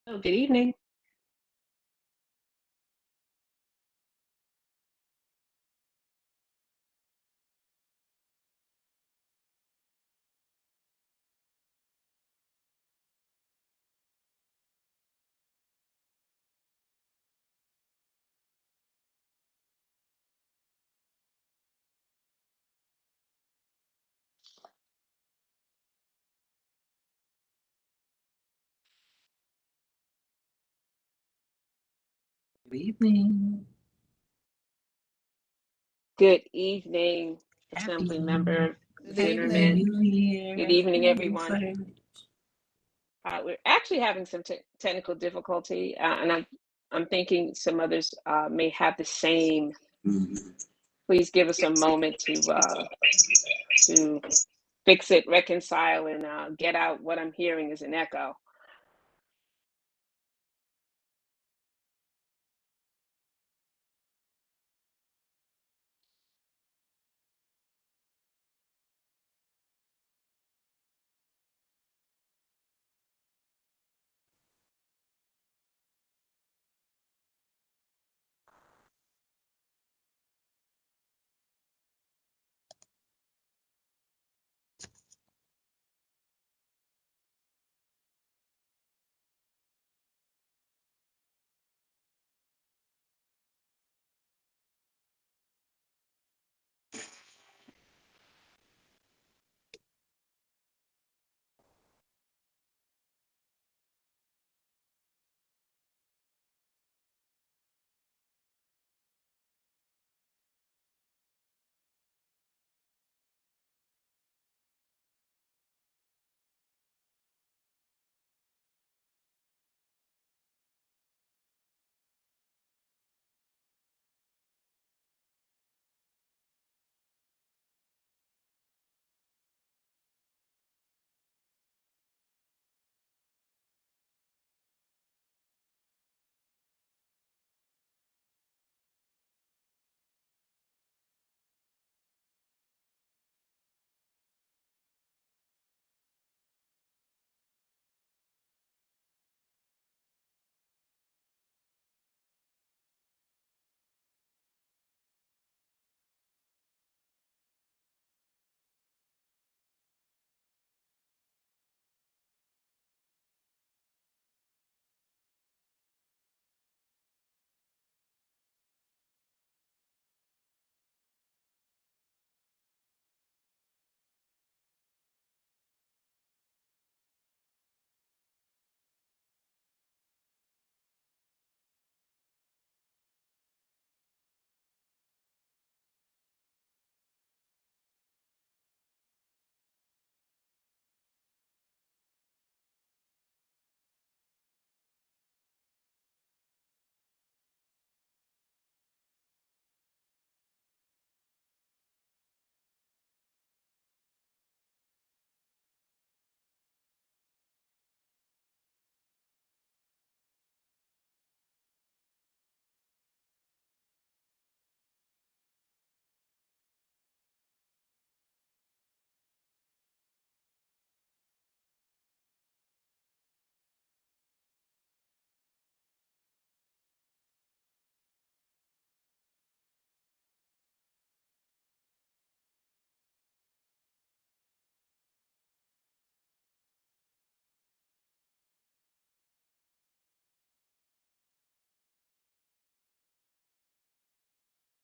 Oh, good evening. Good evening. Good evening, Happy Assembly Member Good Happy Zinnerman. evening. New Good Year. evening, Happy everyone. Friday. We're actually having some technical difficulty, and I'm thinking some others may have the same. Please give us a moment to fix it, reconcile, and get out what I'm hearing is an echo.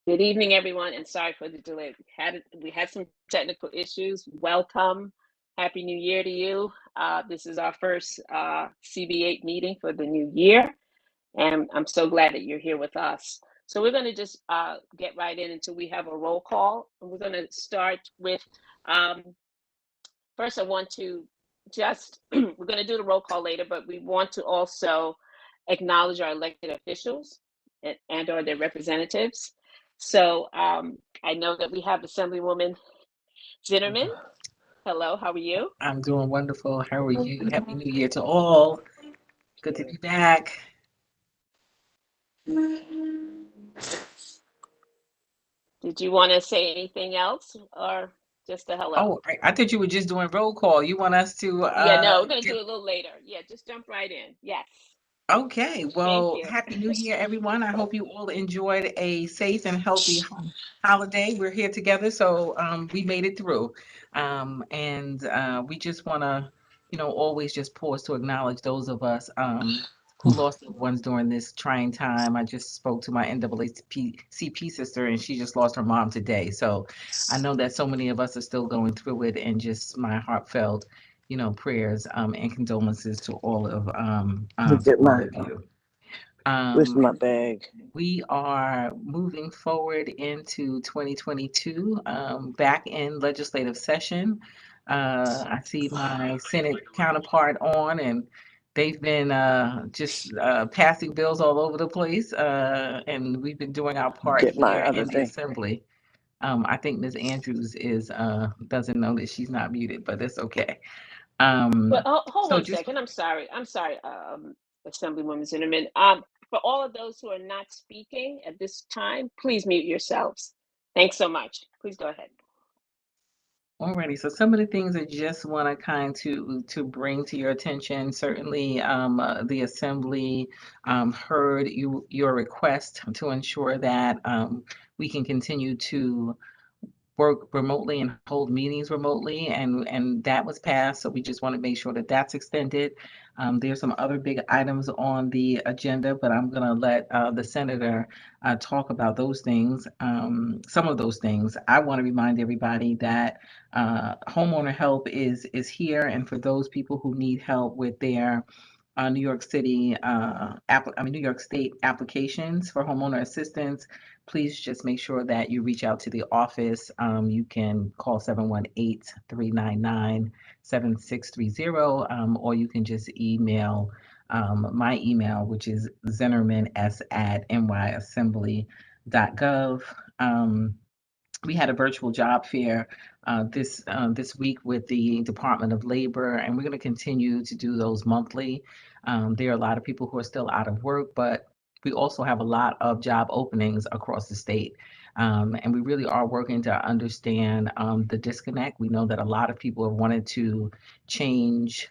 Good evening, everyone, and sorry for the delay. We had some technical issues. Welcome, Happy New Year to you. This is our first CB8 meeting for the new year, and I'm so glad that you're here with us. So we're going to just get right in until we have a roll call, and we're going to start with. Um, First, I want to just we're going to do the roll call later, but we want to also acknowledge our elected officials and or their representatives. So I know that we have Assemblywoman Zinnerman. Hello, how are you? I'm doing wonderful. How are you? Happy New Year to all. Good to be back. Did you want to say anything else or just a hello? Oh, I thought you were just doing roll call. You want us to Yeah, no, we're going to get do it a little later. Yeah, just jump right in. Yes. Okay, Thank well, you. Happy New Year, everyone. I hope you all enjoyed a safe and healthy holiday. We're here together, so we made it through. And we just want to, always just pause to acknowledge those of us who lost loved ones during this trying time. I just spoke to my NAACP sister, and she just lost her mom today. So I know that so many of us are still going through it, and just my heartfelt prayers and condolences Look to at all my, of you. where's Um, my bag? we are moving forward into 2022, back in legislative session. I see my Senate counterpart on, and they've been just passing bills all over the place, and we've been doing our part Get my here other in the thing. Assembly. I think Ms. Andrews is doesn't know that she's not muted, but it's okay. But Um, hold so one just second. I'm sorry. Assemblywoman Zimmerman. For all of those who are not speaking at this time, please mute yourselves. Thanks so much. Please go ahead. alrighty, so some of the things I just want to to bring to your attention. Certainly, the Assembly heard your request to ensure that we can continue to work remotely and hold meetings remotely, and that was passed. So we just want to make sure that that's extended. There's some other big items on the agenda, but I'm going to let the senator talk about those things. Some of those things. I want to remind everybody that homeowner help is here, and for those people who need help with their New York City, New York State applications for homeowner assistance, please just make sure that you reach out to the office. You can call 718-399-7630, or you can just email my email, which is zinnermans@nyassembly.gov. We had a virtual job fair this week with the Department of Labor, and we're going to continue to do those monthly. There are a lot of people who are still out of work, but we also have a lot of job openings across the state. And we really are working to understand the disconnect. We know that a lot of people have wanted to change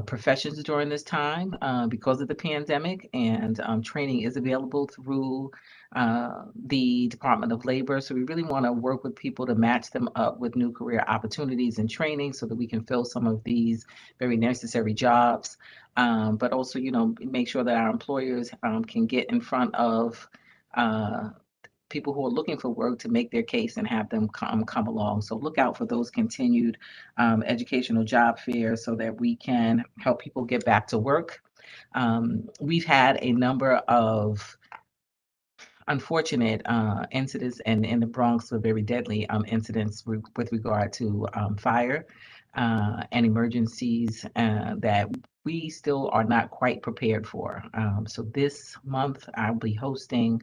professions during this time because of the pandemic, and training is available through the Department of Labor. So we really want to work with people to match them up with new career opportunities and training so that we can fill some of these very necessary jobs. But also, make sure that our employers can get in front of people who are looking for work to make their case and have them come along. So look out for those continued educational job fairs so that we can help people get back to work. We've had a number of unfortunate incidents in the Bronx were very deadly incidents with regard to fire and emergencies that we still are not quite prepared for. So this month I'll be hosting,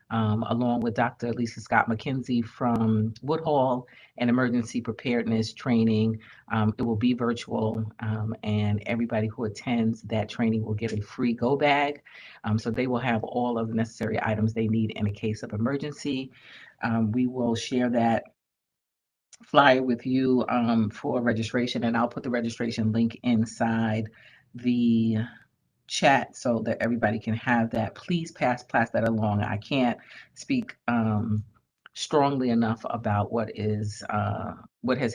along with Dr. Lisa Scott McKenzie from Woodhall, an emergency preparedness training. It will be virtual, and everybody who attends that training will get a free go bag. So they will have all of the necessary items they need in a case of emergency. We will share that flyer with you for registration, and I'll put the registration link inside the chat so that everybody can have that. Please pass that along. I can't speak strongly enough about what has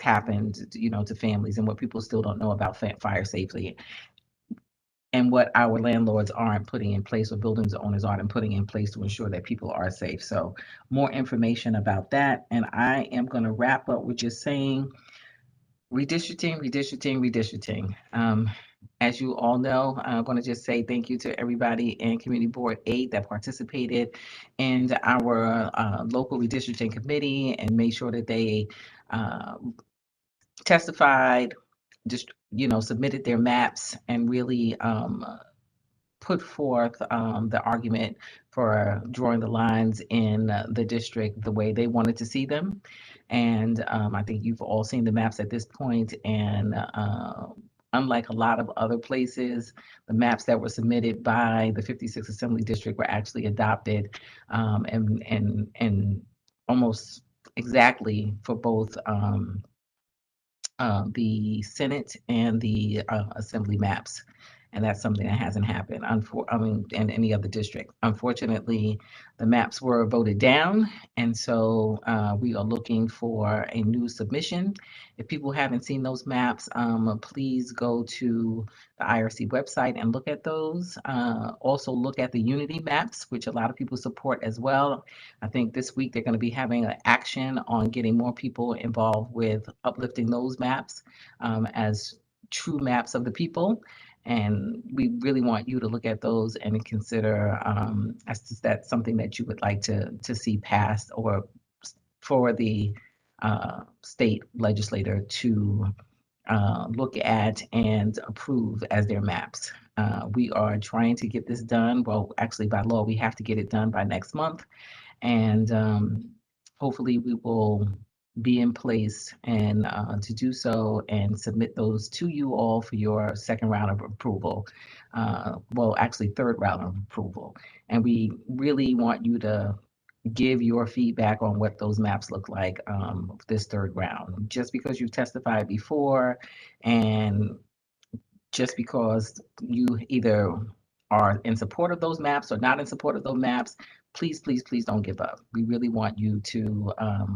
happened, to families and what people still don't know about fire safety, and what our landlords aren't putting in place, or buildings owners aren't putting in place to ensure that people are safe. So more information about that. And I am going to wrap up with just saying redistricting. As you all know, I'm going to just say thank you to everybody in Community Board 8 that participated in our local redistricting committee and made sure that they testified, just submitted their maps, and really put forth the argument for drawing the lines in the district the way they wanted to see them. And I think you've all seen the maps at this point, and unlike a lot of other places, the maps that were submitted by the 56th Assembly District were actually adopted, and almost exactly for both the Senate and the Assembly maps. And that's something that hasn't happened, in any other district. Unfortunately, the maps were voted down, and so we are looking for a new submission. If people haven't seen those maps, please go to the IRC website and look at those. Also look at the Unity maps, which a lot of people support as well. I think this week they're going to be having an action on getting more people involved with uplifting those maps as true maps of the people. And we really want you to look at those and consider as that's something that you would like to see passed, or for the state legislator to look at and approve as their maps. We are trying to get this done. Well, actually, by law, we have to get it done by next month. And hopefully we will be in place and to do so and submit those to you all for your second round of approval. Well, actually third round of approval. And we really want you to give your feedback on what those maps look like this third round. Just because you've testified before and just because you either are in support of those maps or not in support of those maps, please, please, please don't give up. We really want you to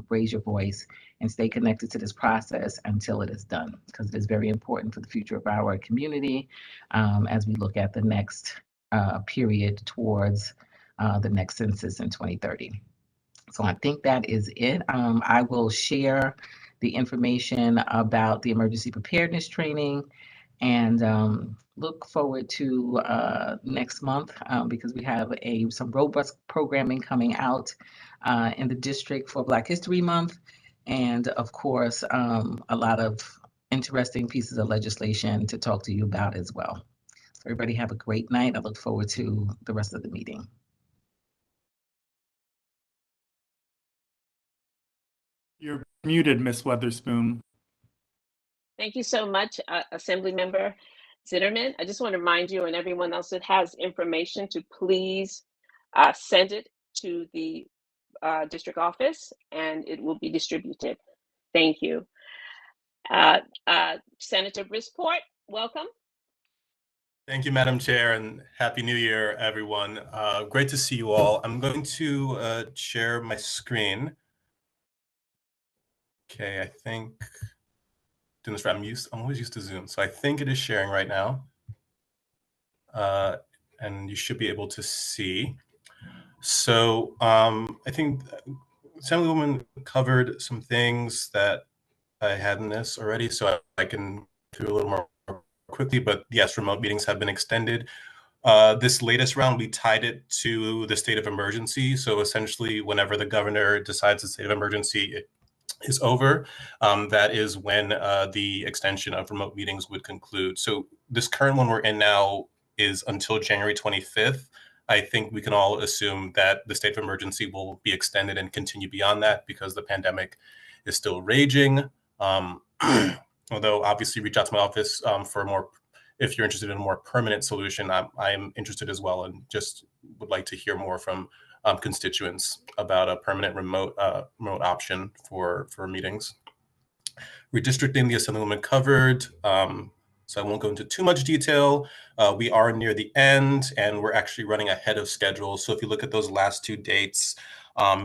raise your voice and stay connected to this process until it is done, because it is very important for the future of our community as we look at the next period towards the next census in 2030. So I think that is it. I will share the information about the emergency preparedness training and look forward to next month because we have some robust programming coming out in the district for Black History Month, and of course a lot of interesting pieces of legislation to talk to you about as well. So everybody have a great night. I look forward to the rest of the meeting. You're muted, Ms. Weatherspoon. Thank you so much, Assemblymember Zitterman. I just want to remind you and everyone else that has information to please send it to the district office and it will be distributed. Thank you. Senator Brisport, welcome. Thank you, Madam Chair, and Happy New Year, everyone. Great to see you all. I'm going to share my screen. Okay, I think doing this right. I'm always used to Zoom, so I think it is sharing right now, and you should be able to see. So I think Assemblywoman covered some things that I had in this already, so I can do a little more quickly. But yes, remote meetings have been extended. This latest round, we tied it to the state of emergency. So essentially, whenever the governor decides the state of emergency is over, that is when the extension of remote meetings would conclude. So this current one we're in now is until January 25th. I think we can all assume that the state of emergency will be extended and continue beyond that because the pandemic is still raging. Although obviously reach out to my office for more, if you're interested in a more permanent solution. I am interested as well, and just would like to hear more from constituents about a permanent remote option for meetings. Redistricting, the Assemblywoman covered, so I won't go into too much detail. We are near the end, and we're actually running ahead of schedule. So if you look at those last two dates,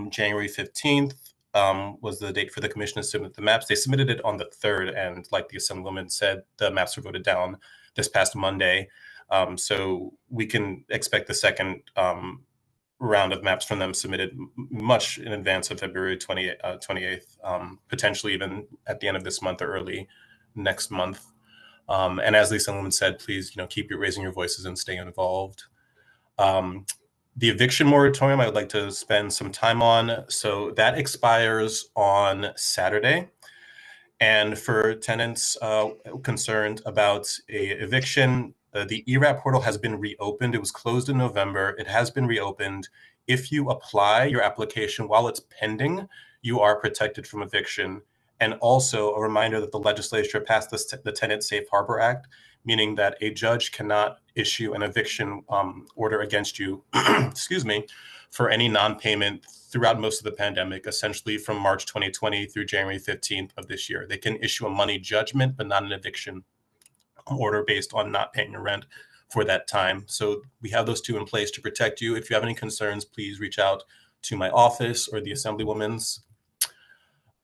January 15th was the date for the commission to submit the maps. They submitted it on the 3rd, and like the Assemblywoman said, the maps were voted down this past Monday. So we can expect the second round of maps from them submitted much in advance of February 28th, potentially even at the end of this month or early next month. And as the Assemblywoman said, please, keep raising your voices and stay involved. The eviction moratorium, I would like to spend some time on. So that expires on Saturday. And for tenants concerned about a eviction, the ERAP portal has been reopened. It was closed in November. It has been reopened. If you apply your application while it's pending, you are protected from eviction. And also a reminder that the legislature passed the Tenant Safe Harbor Act, meaning that a judge cannot issue an eviction order against you, excuse me, for any non-payment throughout most of the pandemic, essentially from March 2020 through January 15th of this year. They can issue a money judgment, but not an eviction order based on not paying your rent for that time. So we have those two in place to protect you. If you have any concerns, please reach out to my office or the Assemblywoman's.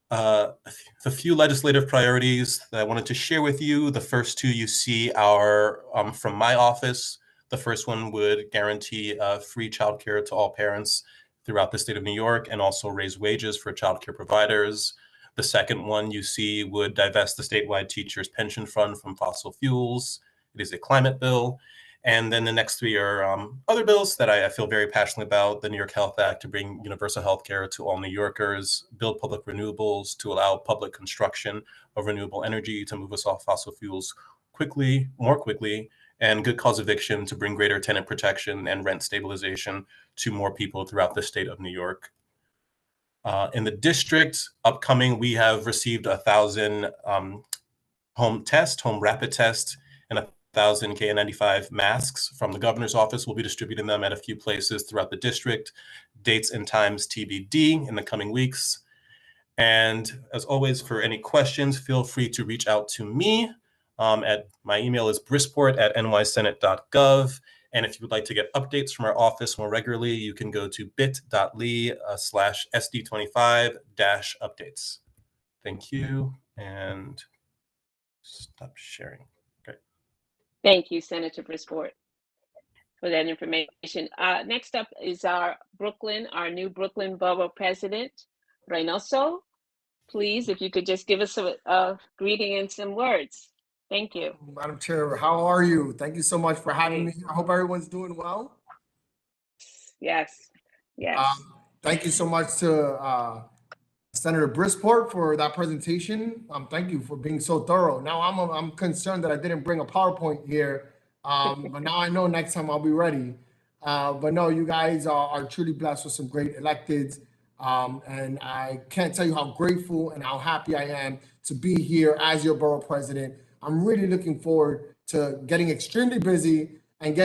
The few legislative priorities that I wanted to share with you, the first two you see are from my office. The first one would guarantee free childcare to all parents throughout the state of New York and also raise wages for childcare providers. The second one you see would divest the statewide teachers' pension fund from fossil fuels. It is a climate bill. And then the next three are other bills that I feel very passionately about. The New York Health Act to bring universal health care to all New Yorkers, build public renewables to allow public construction of renewable energy to move us off fossil fuels quickly, more quickly, and good cause eviction to bring greater tenant protection and rent stabilization to more people throughout the state of New York. In the district, upcoming, we have received 1,000 home rapid test, and 1,000 KN95 masks from the governor's office. We'll be distributing them at a few places throughout the district. Dates and times TBD in the coming weeks. And as always, for any questions, feel free to reach out to me. At my email is brisport@nysenate.gov. And if you would like to get updates from our office more regularly, you can go to bit.ly/SD25-updates. Thank you, and stop sharing. Okay. Thank you, Senator Brisport, for that information. Next up is our new Brooklyn Borough President, Reynoso. Please, if you could just give us a greeting and some words. Thank you. Madam Chair, how are you? Thank you so much for having me. I hope everyone's doing well. Yes. Thank you so much to Senator Brisport for that presentation. Thank you for being so thorough. Now I'm concerned that I didn't bring a PowerPoint here, but now I know next time I'll be ready. But no, you guys are truly blessed with some great electeds. And I can't tell you how grateful and how happy I am to be here as your borough president. I'm really looking forward to getting extremely busy and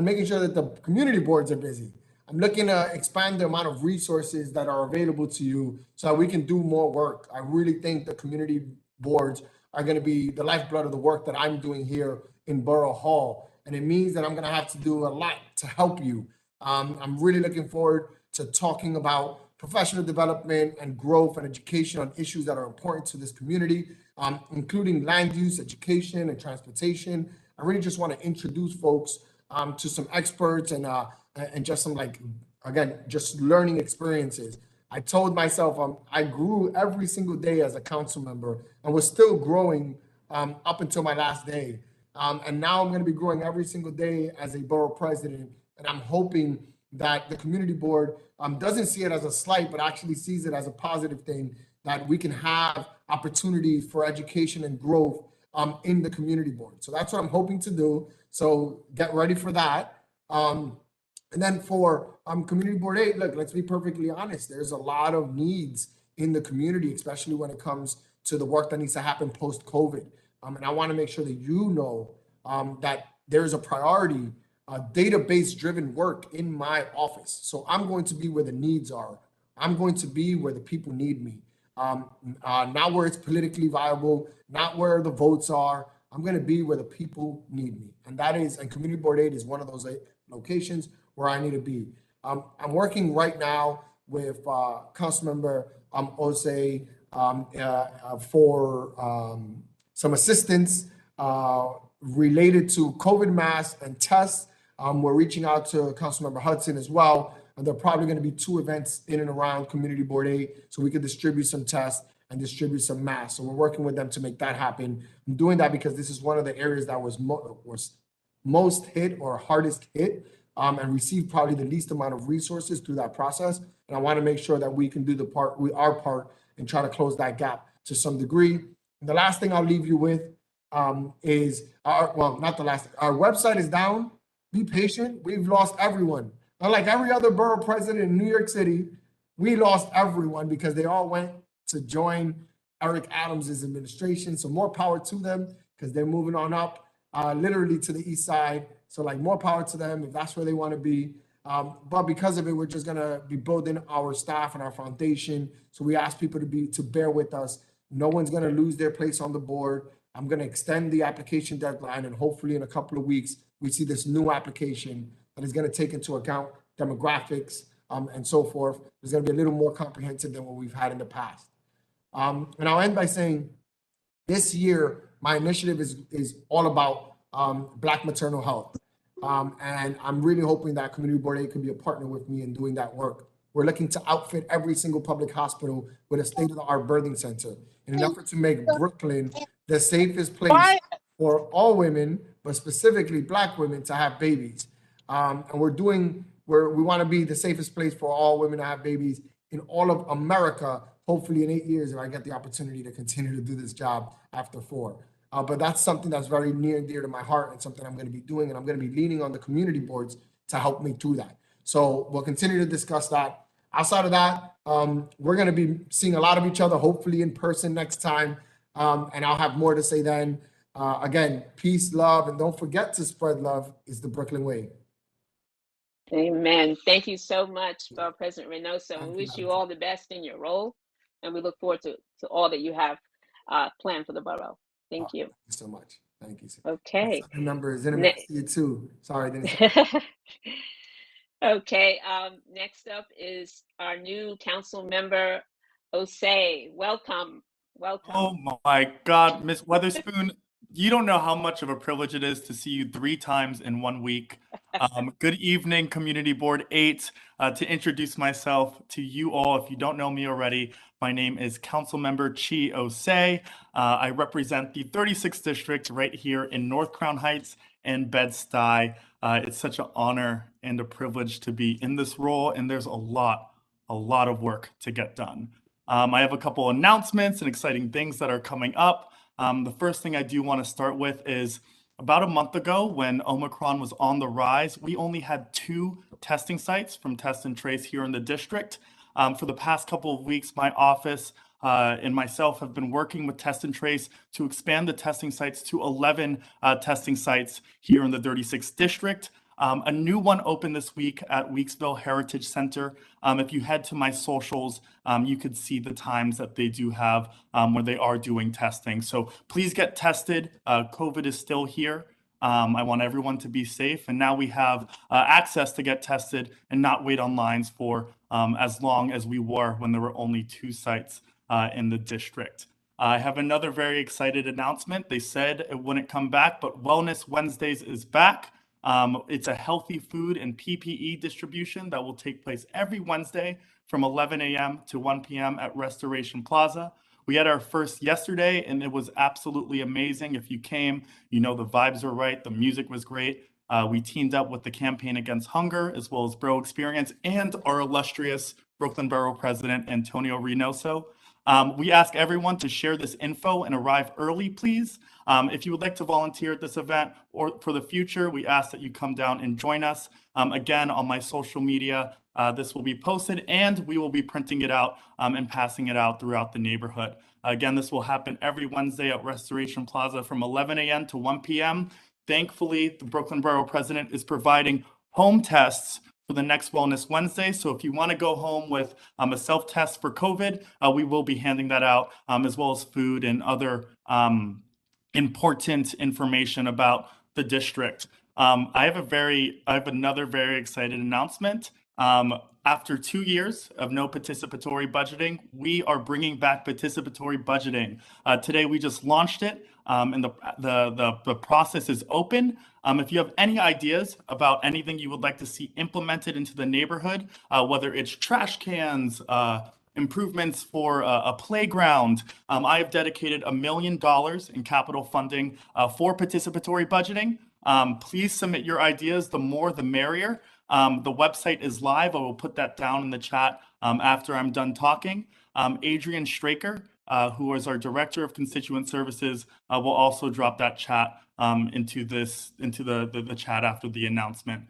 making sure that the community boards are busy. I'm looking to expand the amount of resources that are available to you so that we can do more work. I really think the community boards are going to be the lifeblood of the work that I'm doing here in Borough Hall. And it means that I'm going to have to do a lot to help you. I'm really looking forward to talking about professional development and growth and education on issues that are important to this community, including land use, education, and transportation. I really just want to introduce folks to some experts and just some, just learning experiences. I told myself I grew every single day as a council member and was still growing up until my last day. And now I'm going to be growing every single day as a borough president. And I'm hoping that the community board doesn't see it as a slight, but actually sees it as a positive thing, that we can have opportunities for education and growth in the community board. So that's what I'm hoping to do. So get ready for that. And then for Community Board 8, look, let's be perfectly honest. There's a lot of needs in the community, especially when it comes to the work that needs to happen post-COVID. And I want to make sure that you know that there's a priority, database-driven work in my office. So I'm going to be where the needs are. I'm going to be where the people need me. Not where it's politically viable, not where the votes are. I'm going to be where the people need me. And Community Board 8 is one of those locations where I need to be. I'm working right now with Councilmember Ose for some assistance related to COVID masks and tests. We're reaching out to Councilmember Hudson as well. And there are probably going to be 2 events in and around Community Board 8 so we could distribute some tests and distribute some masks. So we're working with them to make that happen. I'm doing that because this is one of the areas that was most hit or hardest hit and received probably the least amount of resources through that process. And I want to make sure that we can do our part and try to close that gap to some degree. And the last thing I'll leave you with is, our website is down. Be patient. We've lost everyone. Unlike every other borough president in New York City, we lost everyone because they all went to join Eric Adams' administration. So more power to them because they're moving on up literally to the east side. So more power to them if that's where they want to be. But because of it, we're just going to be building our staff and our foundation. So we ask people to bear with us. No one's going to lose their place on the board. I'm going to extend the application deadline, and hopefully in a couple of weeks, we see this new application that is going to take into account demographics and so forth. It's going to be a little more comprehensive than what we've had in the past. And I'll end by saying this year, my initiative is all about Black maternal health. And I'm really hoping that Community Board 8 can be a partner with me in doing that work. We're looking to outfit every single public hospital with a state-of-the-art birthing center in an effort to make Brooklyn the safest place for all women, but specifically Black women, to have babies. And we want to be the safest place for all women to have babies in all of America, hopefully in 8 years, if I get the opportunity to continue to do this job after 4. But that's something that's very near and dear to my heart and something I'm going to be doing, and I'm going to be leaning on the community boards to help me do that. So we'll continue to discuss that. Outside of that, we're going to be seeing a lot of each other, hopefully in person next time, and I'll have more to say then. Again, peace, love, and don't forget to spread love is the Brooklyn way. Amen. Thank you so much, President Reynoso. We wish you all the best in your role, and we look forward to all that you have planned for the borough. Thank you. Thank you so much. Thank you. Okay. Number is in you too. Sorry, Denise. Okay. Next up is our new council member, Osei. Welcome. Welcome. Oh my God, Miss Weatherspoon, you don't know how much of a privilege it is to see you 3 times in 1 week. Good evening, Community Board 8. To introduce myself to you all, if you don't know me already, my name is Councilmember Chi Osei. I represent the 36th District right here in North Crown Heights and Bed-Stuy. It's such an honor and a privilege to be in this role, and there's a lot of work to get done. I have a couple announcements and exciting things that are coming up. The first thing I do want to start with is about a month ago when Omicron was on the rise, we only had 2 testing sites from Test and Trace here in the district. For the past couple of weeks, my office and myself have been working with Test and Trace to expand the testing sites to 11 testing sites here in the 36th District. A new one opened this week at Weeksville Heritage Center. If you head to my socials, you could see the times that they do have where they are doing testing. So please get tested. COVID is still here. I want everyone to be safe. And now we have access to get tested and not wait on lines for as long as we were when there were only 2 sites in the district. I have another very excited announcement. They said it wouldn't come back, but Wellness Wednesdays is back. It's a healthy food and PPE distribution that will take place every Wednesday from 11 a.m. to 1 p.m. at Restoration Plaza. We had our first yesterday, and it was absolutely amazing. If you came, you know the vibes were right. The music was great. We teamed up with the Campaign Against Hunger, as well as Borough Experience, and our illustrious Brooklyn Borough President, Antonio Reynoso. We ask everyone to share this info and arrive early, please. If you would like to volunteer at this event or for the future, we ask that you come down and join us. Again, on my social media, this will be posted and we will be printing it out and passing it out throughout the neighborhood. Again, this will happen every Wednesday at Restoration Plaza from 11 a.m. to 1 p.m. Thankfully, the Brooklyn Borough President is providing home tests for the next Wellness Wednesday. So if you want to go home with a self-test for COVID, we will be handing that out, as well as food and other important information about the district. I have another very excited announcement. After 2 years of no participatory budgeting, we are bringing back participatory budgeting. Today we just launched it, and the process is open. If you have any ideas about anything you would like to see implemented into the neighborhood, whether it's trash cans, improvements for a playground, I have dedicated $1 million in capital funding for participatory budgeting. Please submit your ideas. The more, the merrier. The website is live. I will put that down in the chat after I'm done talking. Adrian Straker, who is our Director of Constituent Services, will also drop that chat into the chat after the announcement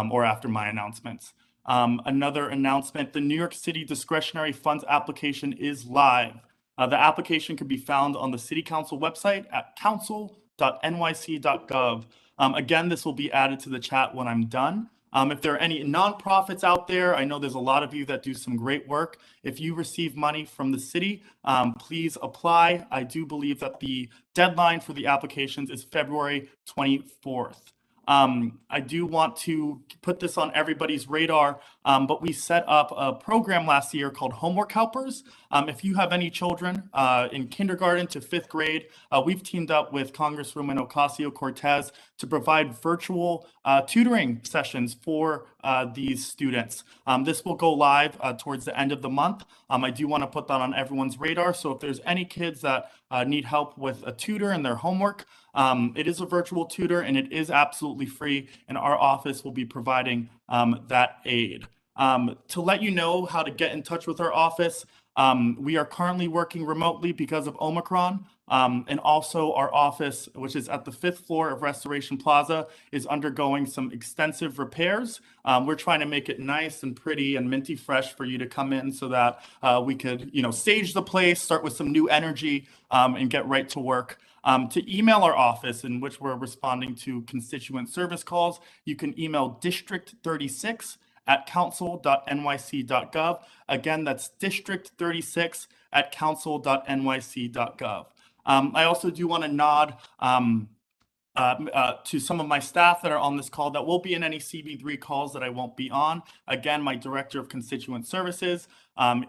or after my announcements. Another announcement, the New York City Discretionary Funds application is live. The application can be found on the City Council website at council.nyc.gov. Again, this will be added to the chat when I'm done. If there are any nonprofits out there, I know there's a lot of you that do some great work. If you receive money from the city, please apply. I do believe that the deadline for the applications is February 24th. I do want to put this on everybody's radar, but we set up a program last year called Homework Helpers. If you have any children in kindergarten to 5th grade, we've teamed up with Congresswoman Ocasio-Cortez to provide virtual tutoring sessions for these students. This will go live towards the end of the month. I do want to put that on everyone's radar. So if there's any kids that need help with a tutor and their homework, it is a virtual tutor and it is absolutely free, and our office will be providing that aid. To let you know how to get in touch with our office, we are currently working remotely because of Omicron, and also our office, which is at the 5th floor of Restoration Plaza, is undergoing some extensive repairs. We're trying to make it nice and pretty and minty fresh for you to come in so that we could, stage the place, start with some new energy, and get right to work. To email our office, in which we're responding to constituent service calls, you can email district36@council.nyc.gov. Again, that's district36@council.nyc.gov. I also do want to nod to some of my staff that are on this call that will be in any CB3 calls that I won't be on. Again, my Director of Constituent Services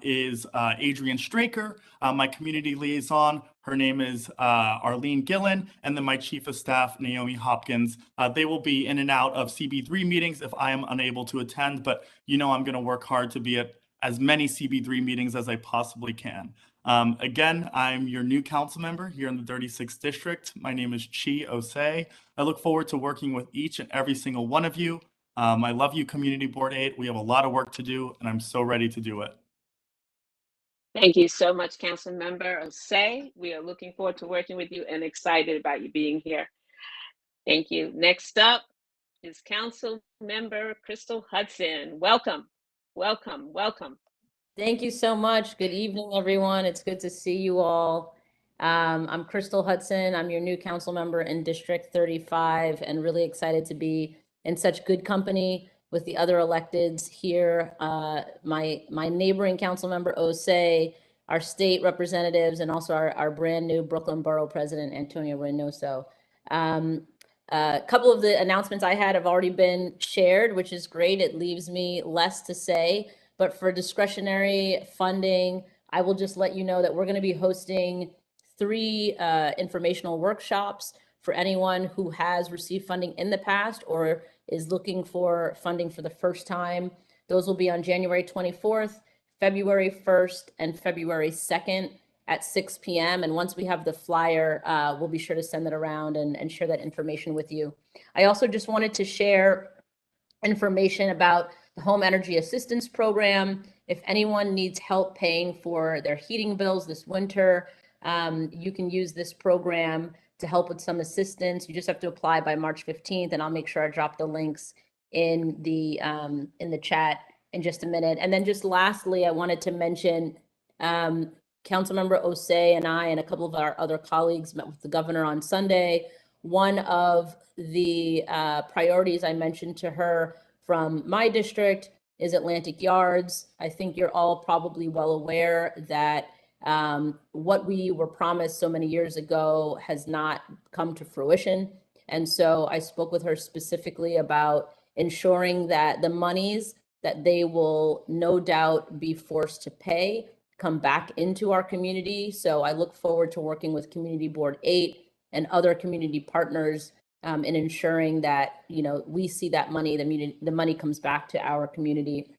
is Adrian Straker. My community liaison, her name is Arlene Gillen, and then my Chief of Staff, Naomi Hopkins. They will be in and out of CB3 meetings if I am unable to attend, but I'm going to work hard to be at as many CB3 meetings as I possibly can. Again, I'm your new council member here in the 36th District. My name is Chi Osei. I look forward to working with each and every single one of you. I love you, Community Board 8. We have a lot of work to do, and I'm so ready to do it. Thank you so much, Council Member Osei. We are looking forward to working with you and excited about you being here. Thank you. Next up is Council Member Crystal Hudson. Welcome, welcome, welcome. Thank you so much. Good evening, everyone. It's good to see you all. I'm Crystal Hudson. I'm your new council member in District 35 and really excited to be in such good company with the other electeds here. My neighboring council member, Osei, our state representatives, and also our brand new Brooklyn Borough President, Antonio Reynoso. A couple of the announcements I had have already been shared, which is great. It leaves me less to say. But for discretionary funding, I will just let you know that we're going to be hosting 3 informational workshops for anyone who has received funding in the past or is looking for funding for the first time. Those will be on January 24th, February 1st, and February 2nd at 6 p.m. And once we have the flyer, we'll be sure to send that around and share that information with you. I also just wanted to share information about the Home Energy Assistance Program. If anyone needs help paying for their heating bills this winter, you can use this program to help with some assistance. You just have to apply by March 15th, and I'll make sure I drop the links in the chat in just a minute. And then just lastly, I wanted to mention Councilmember Osei and I and a couple of our other colleagues met with the governor on Sunday. One of the priorities I mentioned to her from my district is Atlantic Yards. I think you're all probably well aware that what we were promised so many years ago has not come to fruition. And so I spoke with her specifically about ensuring that the monies that they will no doubt be forced to pay come back into our community. So I look forward to working with Community Board 8 and other community partners in ensuring that, we see that money, the money comes back to our community.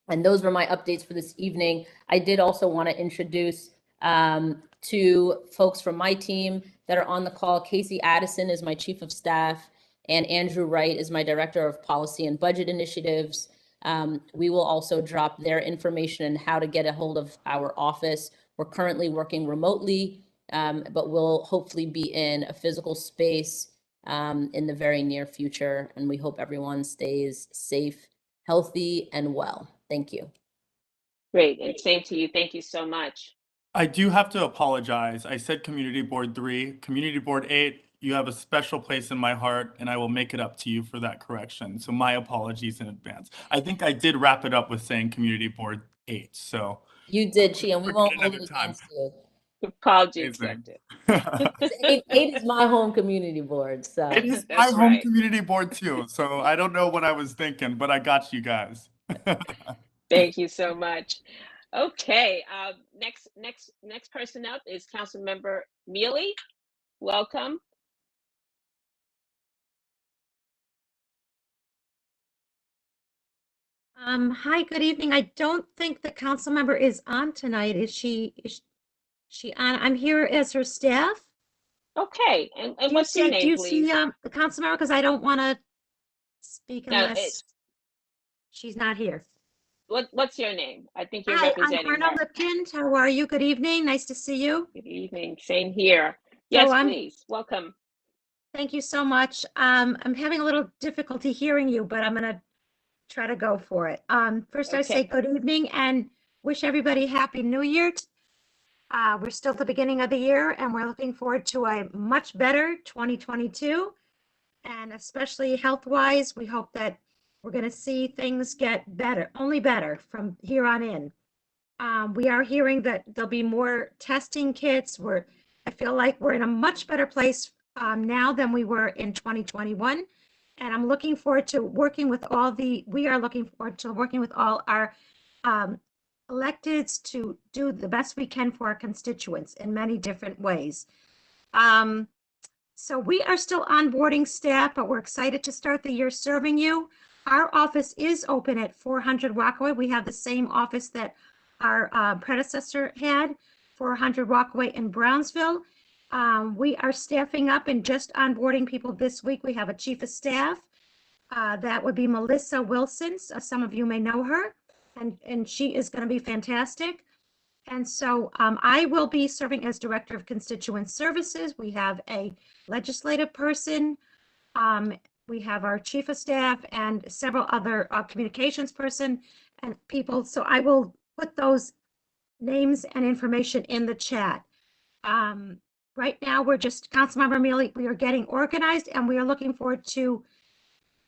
And those were my updates for this evening. I did also want to introduce 2 folks from my team that are on the call. Casey Addison is my Chief of Staff, and Andrew Wright is my Director of Policy and Budget Initiatives. We will also drop their information and how to get a hold of our office. We're currently working remotely, but we'll hopefully be in a physical space in the very near future. And we hope everyone stays safe, healthy, and well. Thank you. Great, and same to you. Thank you so much. I do have to apologize. I said Community Board 3, Community Board 8. You have a special place in my heart, and I will make it up to you for that correction. So my apologies in advance. I think I did wrap it up with saying Community Board 8. So you did, Chi, and we won't hold it time. against you. Apology Amazing. accepted. Eight is my home community board, so. It is my That's home right. community board too, so I don't know what I was thinking, but I got you guys. Thank you so much. Okay, next person up is Councilmember Mealy. Welcome. Hi, good evening. I don't think the council member is on tonight. Is she on? I'm here as her staff. Okay, and Do you what's your see, name, do you please? see, the council member? Because I don't want to speak No, unless she's not here. what's your name? I think you're Hi, I'm representing Arno her. Lipkind. How are you? Good evening. Nice to see you. Good evening. Same here. Yes, I'm- please. Welcome. Thank you so much. I'm having a little difficulty hearing you, but I'm gonna try to go for it. First I say Okay. good evening and wish everybody happy New Year. We're still at the beginning of the year and we're looking forward to a much better 2022. And especially health-wise, we hope that we're going to see things get better, only better from here on in. We are hearing that there'll be more testing kits. I feel like we're in a much better place now than we were in 2021. And I'm looking forward to working with we are looking forward to working with all our electeds to do the best we can for our constituents in many different ways. So we are still onboarding staff, but we're excited to start the year serving you. Our office is open at 400 Rockaway. We have the same office that our predecessor had, 400 Rockaway in Brownsville. We are staffing up and just onboarding people this week. We have a chief of staff. That would be Melissa Wilson. Some of you may know her, and she is going to be fantastic. And so I will be serving as Director of Constituent Services. We have a legislative person. We have our chief of staff and several other communications person and people. So I will put those names and information in the chat. Right now, we're just, Councilmember Mealy, we are getting organized and we are looking forward to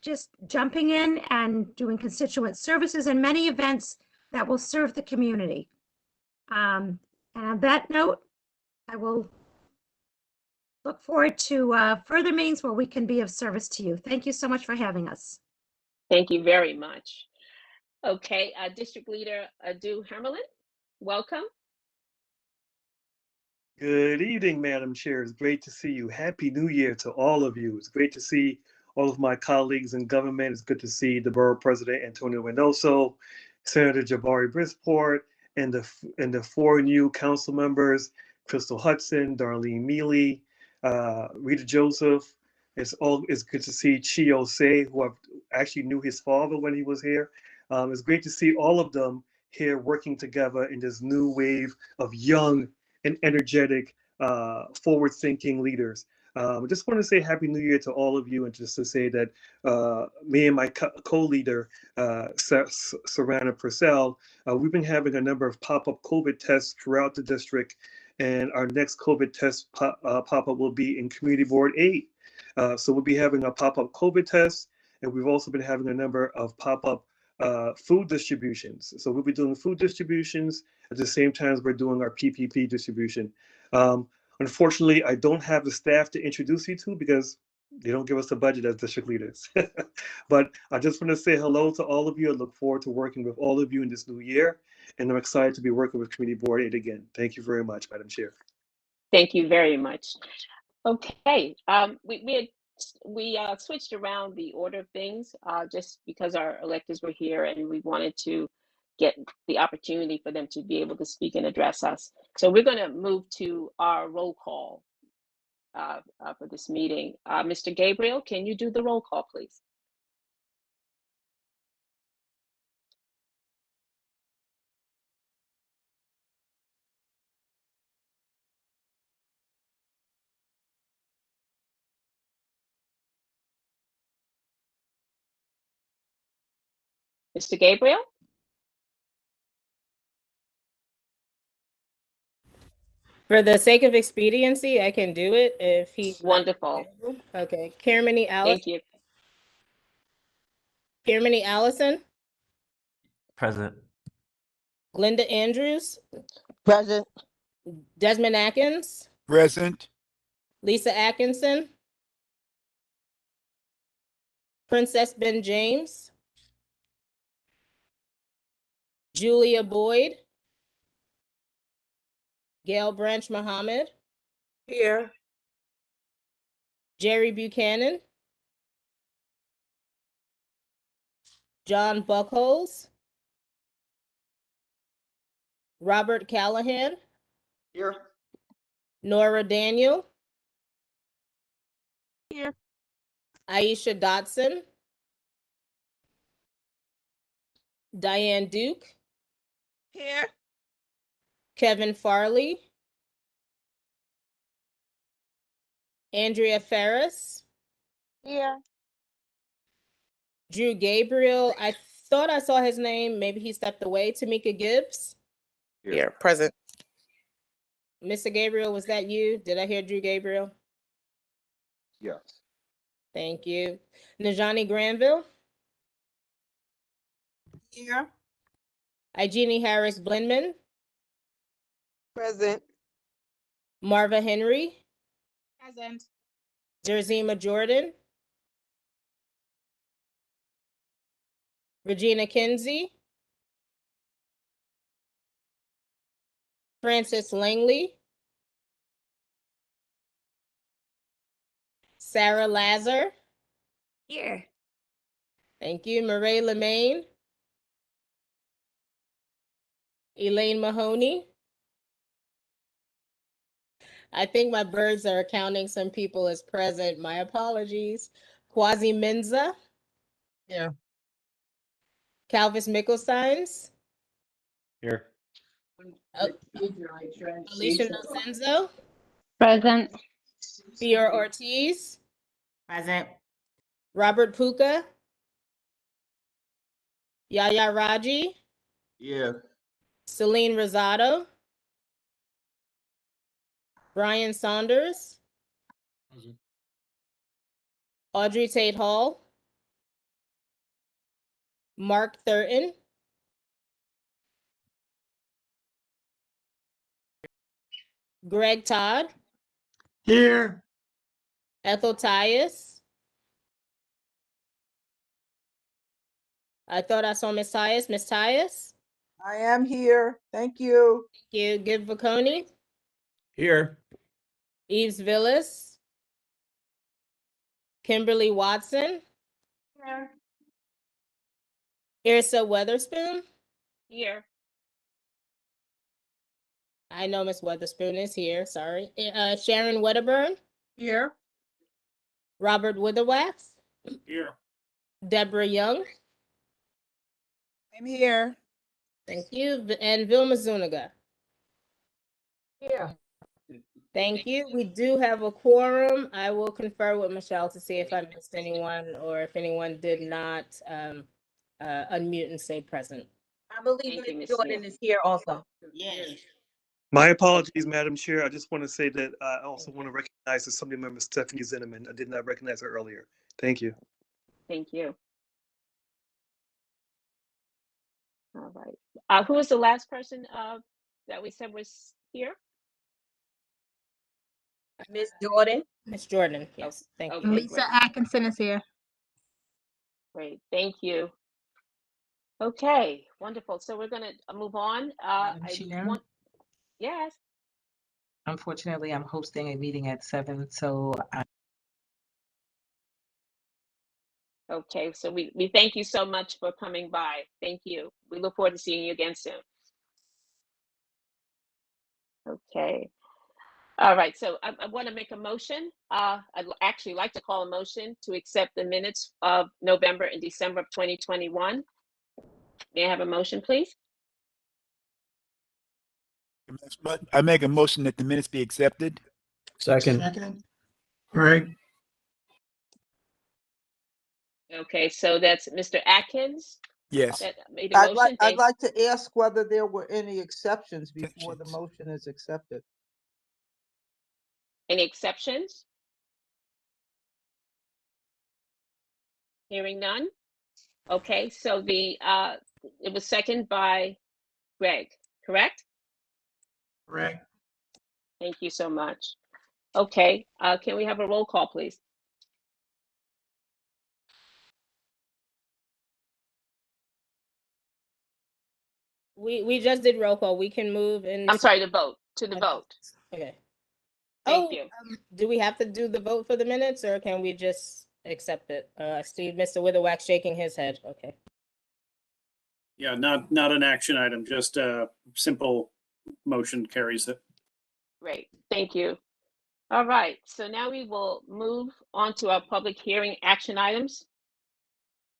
just jumping in and doing constituent services and many events that will serve the community. And on that note, I will look forward to further meetings where we can be of service to you. Thank you so much for having us. Thank you very much. Okay, District Leader Adu Hermelin, welcome. Good evening, Madam Chair. It's great to see you. Happy New Year to all of you. It's great to see all of my colleagues in government. It's good to see the Borough President Antonio Reynoso, Senator Jabari Brisport, and the four new council members, Crystal Hudson, Darlene Mealy, Rita Joseph. It's good to see Chio Say, who I actually knew his father when he was here. It's great to see all of them here working together in this new wave of young and energetic, forward-thinking leaders. I just want to say Happy New Year to all of you, and just to say that me and my co-leader, Sarana Purcell, we've been having a number of pop-up COVID tests throughout the district, and our next COVID test pop-up will be in Community Board 8. So we'll be having a pop-up COVID test, and we've also been having a number of pop-up food distributions. So we'll be doing food distributions at the same time as we're doing our PPP distribution. Unfortunately, I don't have the staff to introduce you to because they don't give us a budget as district leaders. But I just want to say hello to all of you. I look forward to working with all of you in this new year. And I'm excited to be working with Community Board 8 again. Thank you very much, Madam Chair. Thank you very much. Okay, we switched around the order of things just because our electeds were here and we wanted to get the opportunity for them to be able to speak and address us. So we're going to move to our roll call for this meeting. Mr. Gabriel, can you do the roll call, please? Mr. Gabriel? For the sake of expediency, I can do it if he's not Wonderful. available. Okay. Chairman Thank you. Chairman Allison, Present. Glenda Andrews, Present. Desmond Atkins, Present. Lisa Atkinson, Princess Ben James, Julia Boyd, Gail Branch Muhammad, Here. Jerry Buchanan, John Buckholz, Robert Callahan, Here. Nora Daniel, Here. Aisha Dotson, Diane Duke, Here. Kevin Farley, Andrea Ferris, Here. Drew Gabriel. I thought I saw his name. Maybe he stepped away. Tamika Gibbs. Here. Present. Mr. Gabriel, was that you? Did I hear Drew Gabriel? Yes. Thank you. Najani Granville, Here. Igenie Harris Blindman, Present. Marva Henry, Present. Jerzima Jordan, Regina Kinsey, Francis Langley, Sarah Lazar. Here. Thank you. Murray Lemaine, Elaine Mahoney. I think my birds are counting some people as present. My apologies. Quasi Menza, Here. Calvis Mickelsteins, Here. Alicia Nocenzo, Present. Fiora Ortiz, Present. Robert Puka, Yaya Raji, Here. Celine Rosado, Brian Saunders, Audrey Tate Hall, Mark Thurton, Greg Todd, Here. Ethel Tyus. I thought I saw Miss Tyus. Miss Tyus? I am here. Thank you. Thank you. Gib Vaconi, Here. Eves Villas, Kimberly Watson, Here. Irsa Weatherspoon. Here. I know Miss Weatherspoon is here. Sorry. Sharon Wedderburn, Here. Robert Witherwax, Here. Deborah Young. I'm here. Thank you. And Vilma Zuniga. Here. Thank you. We do have a quorum. I will confer with Michelle to see if I missed anyone or if anyone did not unmute and say present. I believe Thank you, Ms. Ms. Jordan Smith. is here also. Yes. My apologies, Madam Chair. I just want to say that I also want to recognize the Assembly Member Stephanie Zinneman. I did not recognize her earlier. Thank you. Thank you. All right. Who was the last person that we said was here? Ms. Jordan. Ms. Jordan, yes, thank you. Okay, Lisa great. Atkinson is here. Great, thank you. Okay, wonderful. So we're gonna move on. Madam Chair? Yes. Unfortunately, I'm hosting a meeting at 7, so Okay, so we thank you so much for coming by. Thank you. We look forward to seeing you again soon. Okay. All right, so I want to make a motion. I'd actually like to call a motion to accept the minutes of November and December of 2021. May I have a motion, please? I make a motion that the minutes be accepted. Second. Greg. Okay, so that's Mr. Atkins Yes. that made a motion. I'd like to ask whether there were any exceptions before the Exceptions. motion is accepted. Any exceptions? Hearing none. Okay, so it was seconded by Greg, correct? Correct. Thank you so much. Okay, can we have a roll call, please? We just did roll call. We can move and. I'm sorry, to vote, to the vote. Okay. Thank you. Do we have to do the vote for the minutes or can we just accept it? I see Mr. Witherwax shaking his head. Okay. Yeah, not an action item, just a simple motion carries it. Great, thank you. All right, so now we will move on to our public hearing action items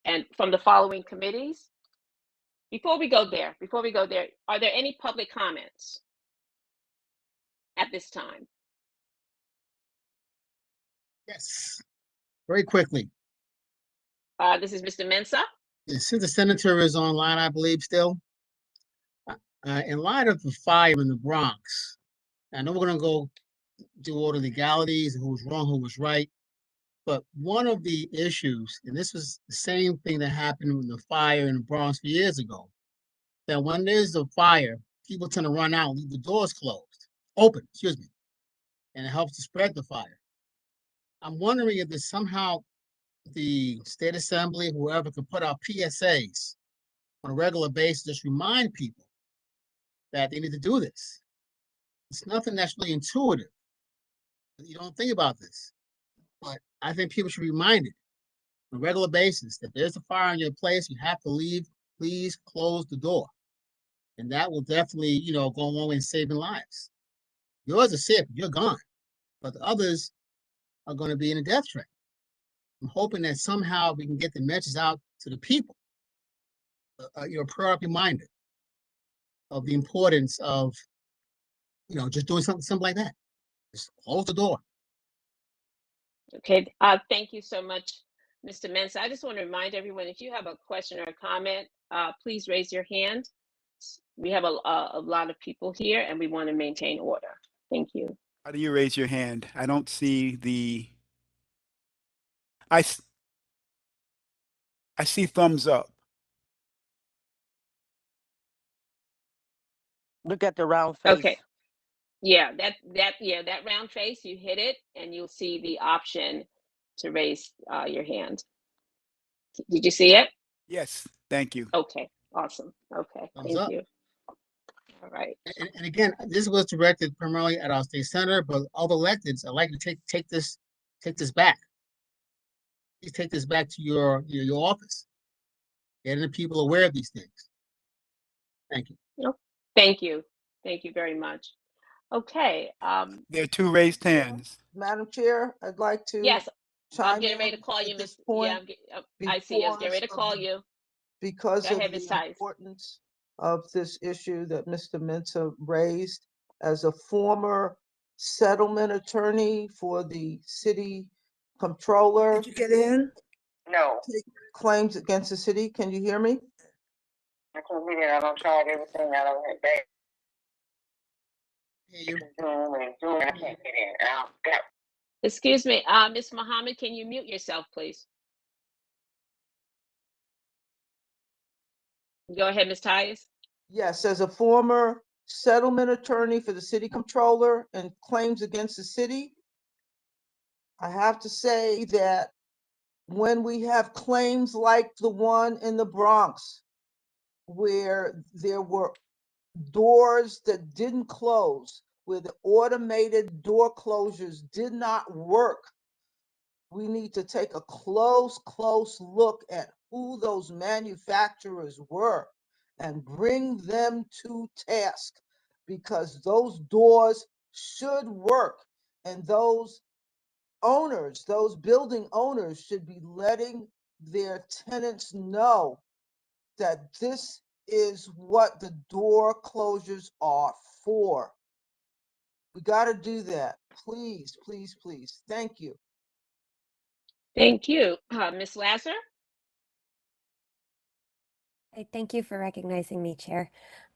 and from the following committees. Before we go there, are there any public comments at this time? Yes, very quickly. This is Mr. Mensah. Since the senator is online, I believe still, in light of the fire in the Bronx, I know we're going to go do all the legalities and who was wrong, who was right. But one of the issues, and this was the same thing that happened with the fire in the Bronx a few years ago, that when there's a fire, people tend to run out and leave the doors open, and it helps to spread the fire. I'm wondering if there's somehow the state assembly, whoever, could put out PSAs on a regular basis, just remind people that they need to do this. It's nothing that's really intuitive. You don't think about this, but I think people should be reminded on a regular basis that there's a fire in your place, you have to leave, please close the door. And that will definitely, go a long way in saving lives. Yours are safe, you're gone, but the others are going to be in a death trap. I'm hoping that somehow we can get the message out to the people. You're a product reminder of the importance of, just doing something like that. Just close the door. Okay, thank you so much, Mr. Mensah. I just want to remind everyone, if you have a question or a comment, please raise your hand. We have a lot of people here and we want to maintain order. Thank you. How do you raise your hand? I don't see the, I see thumbs up. Look at the round face. Okay. Yeah, that round face, you hit it and you'll see the option to raise your hand. Did you see it? Yes, thank you. Okay, awesome. Okay, Thumbs thank up. you. All right. And again, this was directed primarily at our state senator, but all the electeds, I'd like to take this back. Please take this back to your office. Getting the people aware of these things. Thank you. Thank you. Thank you very much. Okay. There are two raised hands. Madam Chair, I'd like to. Yes, I'm chime getting ready in to call you, at this Miss. point Yeah, I see. I was getting ready to because call of you. Because Go of ahead, Ms. the Tice. importance of this issue that Mr. Mensah raised, as a former settlement attorney for the city comptroller. Did you get in? No. Take claims against the city. Can you hear me? I can hear you. I don't try everything. I don't have back. Hear you. I can't get in. Excuse me, Ms. Muhammad, can you mute yourself, please? Go ahead, Ms. Tyus. Yes, as a former settlement attorney for the city comptroller and claims against the city, I have to say that when we have claims like the one in the Bronx, where there were doors that didn't close, where the automated door closures did not work, we need to take a close look at who those manufacturers were and bring them to task, because those doors should work, and those owners, those building owners, should be letting their tenants know that this is what the door closures are for. We got to do that. Please, please, please. Thank you. Thank you. Ms. Lasser? Thank you for recognizing me, Chair.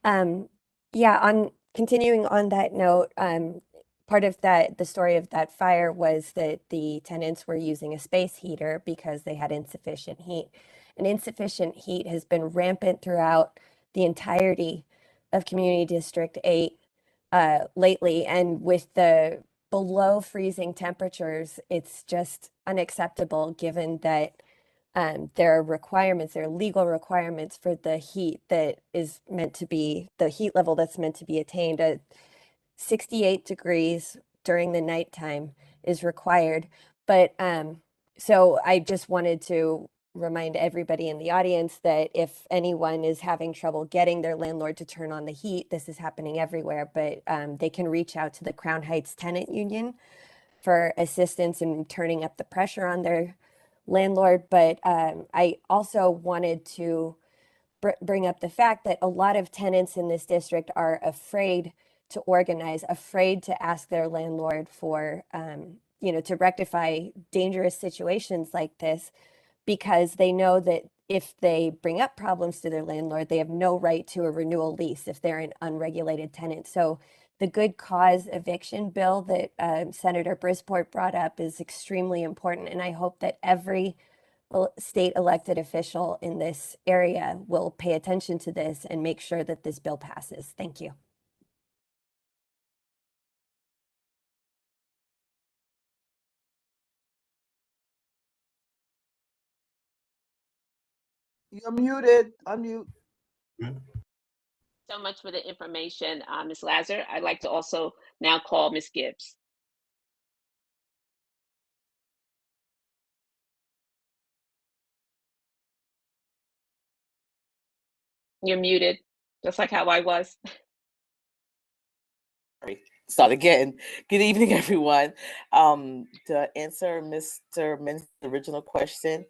Yeah, on continuing on that note, part of the story of that fire was that the tenants were using a space heater because they had insufficient heat. And insufficient heat has been rampant throughout the entirety of Community District 8. lately. And with the below freezing temperatures, it's just unacceptable given that there are requirements, there are legal requirements for the heat that is meant to be, the heat level that's meant to be attained at 68 degrees during the nighttime is required. But so I just wanted to remind everybody in the audience that if anyone is having trouble getting their landlord to turn on the heat, this is happening everywhere, but they can reach out to the Crown Heights Tenant Union for assistance in turning up the pressure on their landlord. But I also wanted to bring up the fact that a lot of tenants in this district are afraid to organize, afraid to ask their landlord for, to rectify dangerous situations like this, because they know that if they bring up problems to their landlord, they have no right to a renewal lease if they're an unregulated tenant. So the good cause eviction bill that Senator Brisport brought up is extremely important. And I hope that every state elected official in this area will pay attention to this and make sure that this bill passes. Thank you. You're muted. Unmute. So much for the information, Ms. Lazar. I'd like to also now call Ms. Gibbs. You're muted, just like how I was. Start again. Good evening, everyone. To answer Mr. Min's original question,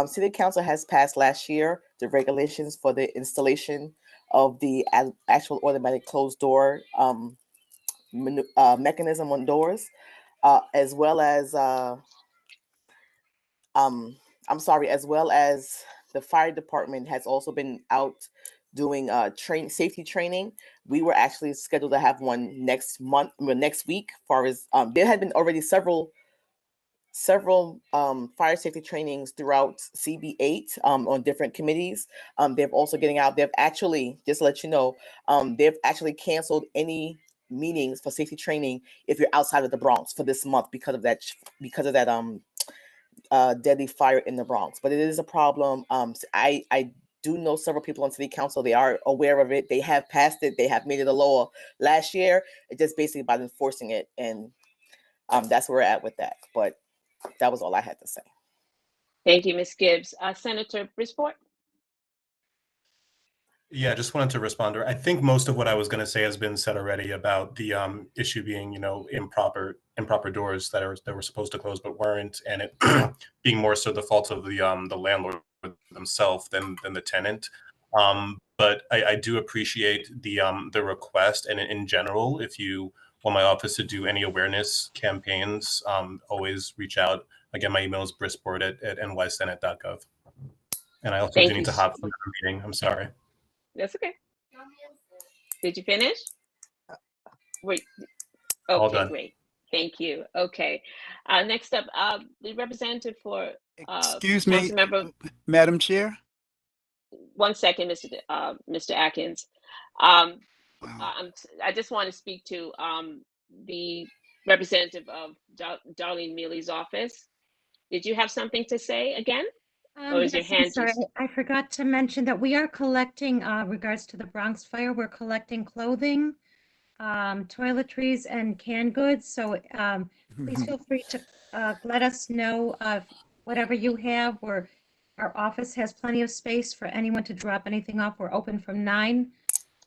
City Council has passed last year the regulations for the installation of the actual automatic closed door mechanism on doors, as well as as well as the fire department has also been out doing safety training. We were actually scheduled to have one next week. Far as there had been already several fire safety trainings throughout CB8 on different committees. They're also getting out. They've actually, just to let you know, they've actually canceled any meetings for safety training if you're outside of the Bronx for this month because of that deadly fire in the Bronx. But it is a problem. I do know several people on City Council. They are aware of it. They have passed it. They have made it a law last year. It's just basically about enforcing it, and that's where we're at with that. But that was all I had to say. Thank you, Ms. Gibbs. Senator Brisport? Yeah, I just wanted to respond. I think most of what I was going to say has been said already about the issue being, improper doors that were supposed to close but weren't, and it being more so the fault of the landlord themselves than the tenant. But I do appreciate the request, and in general, if you want my office to do any awareness campaigns, always reach out. Again, my email is brisport@nysenate.gov. And I also do need to hop from the meeting. I'm sorry. That's okay. Did you finish? Wait. All Okay, done. great. Thank you. Okay. Next up, the representative for Excuse me, Councilmember. Madam Chair. 1 second, Mr. Atkins. I just want to speak to the representative of Darlene Mealy's office. Did you have something to say again? Or is your Yes, I'm hand sorry, just... I forgot to mention that we are collecting, regards to the Bronx fire, we're collecting clothing, toiletries and canned goods. So please feel free to let us know whatever you have. Our office has plenty of space for anyone to drop anything off. We're open from 9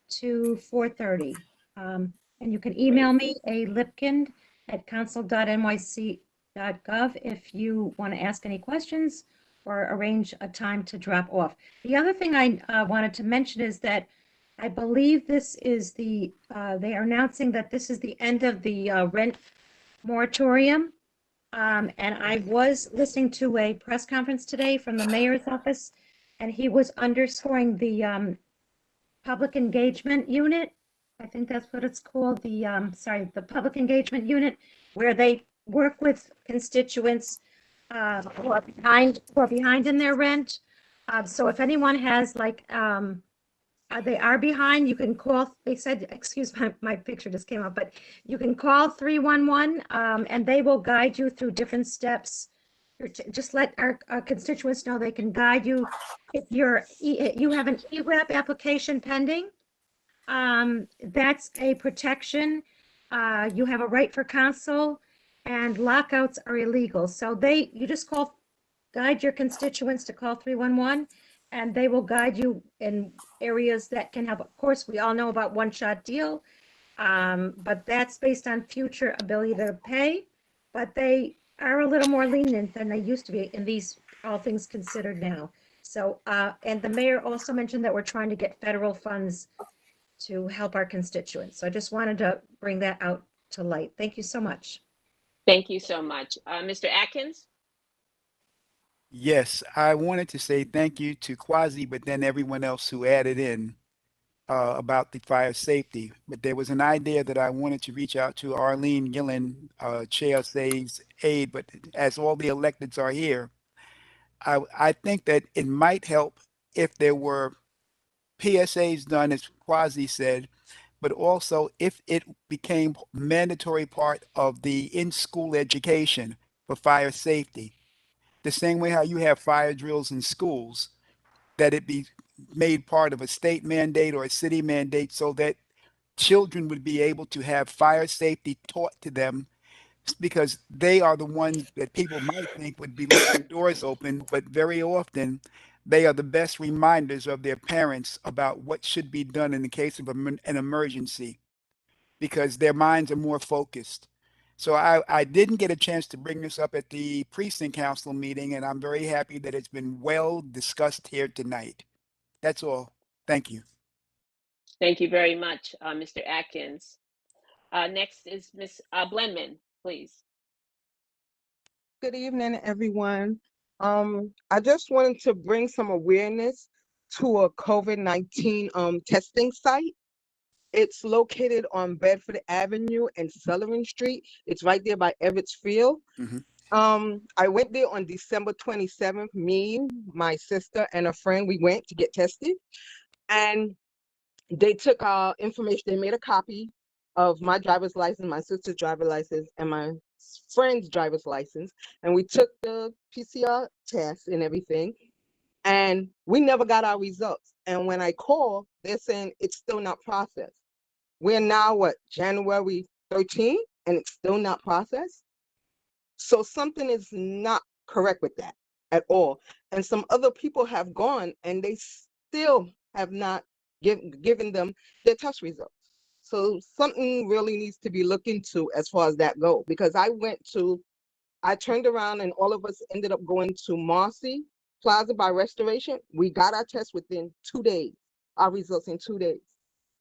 to 4:30. And you can email me, alipkind@council.nyc.gov if you want to ask any questions or arrange a time to drop off. The other thing I wanted to mention is that I believe this is they are announcing that this is the end of the rent moratorium. And I was listening to a press conference today from the mayor's office, and he was underscoring the public engagement unit. I think that's what it's called, the public engagement unit, where they work with constituents who are behind in their rent. So if anyone has They are behind. You can call, they said, excuse my picture just came up, but you can call 311 and they will guide you through different steps. Just let our constituents know they can guide you. If you have an ERAP application pending, that's a protection. You have a right for counsel and lockouts are illegal. So you just guide your constituents to call 311 and they will guide you in areas that can have, of course, we all know about one-shot deal, but that's based on future ability to pay, but they are a little more lenient than they used to be in these, all things considered now. So, and the mayor also mentioned that we're trying to get federal funds to help our constituents. So I just wanted to bring that out to light. Thank you so much. Thank you so much. Mr. Atkins? Yes, I wanted to say thank you to Quasi, but then everyone else who added in about the fire safety. But there was an idea that I wanted to reach out to Arlene Gillen, Chair Saves Aid, but as all the electeds are here, I think that it might help if there were PSAs done, as Quasi said, but also if it became mandatory part of the in-school education for fire safety. The same way how you have fire drills in schools, that it be made part of a state mandate or a city mandate so that children would be able to have fire safety taught to them, because they are the ones that people might think would be leaving doors open, but very often they are the best reminders of their parents about what should be done in the case of an emergency, because their minds are more focused. So I didn't get a chance to bring this up at the precinct council meeting, and I'm very happy that it's been well discussed here tonight. That's all. Thank you. Thank you very much, Mr. Atkins. Next is Ms. Blenman, please. Good evening, everyone. I just wanted to bring some awareness to a COVID-19 testing site. It's located on Bedford Avenue and Sullivan Street. It's right there by Eviction Field. I went there on December 27th. Me, my sister, and a friend, we went to get tested. And they took our information. They made a copy of my driver's license, my sister's driver's license, and my friend's driver's license. And we took the PCR test and everything. And we never got our results. And when I call, they're saying it's still not processed. We're now, January 13th, and it's still not processed? So something is not correct with that at all. And some other people have gone, and they still have not given them their test results. So something really needs to be looked into as far as that goes. Because I turned around, and all of us ended up going to Marcy Plaza by Restoration. We got our test within 2 days, our results in 2 days.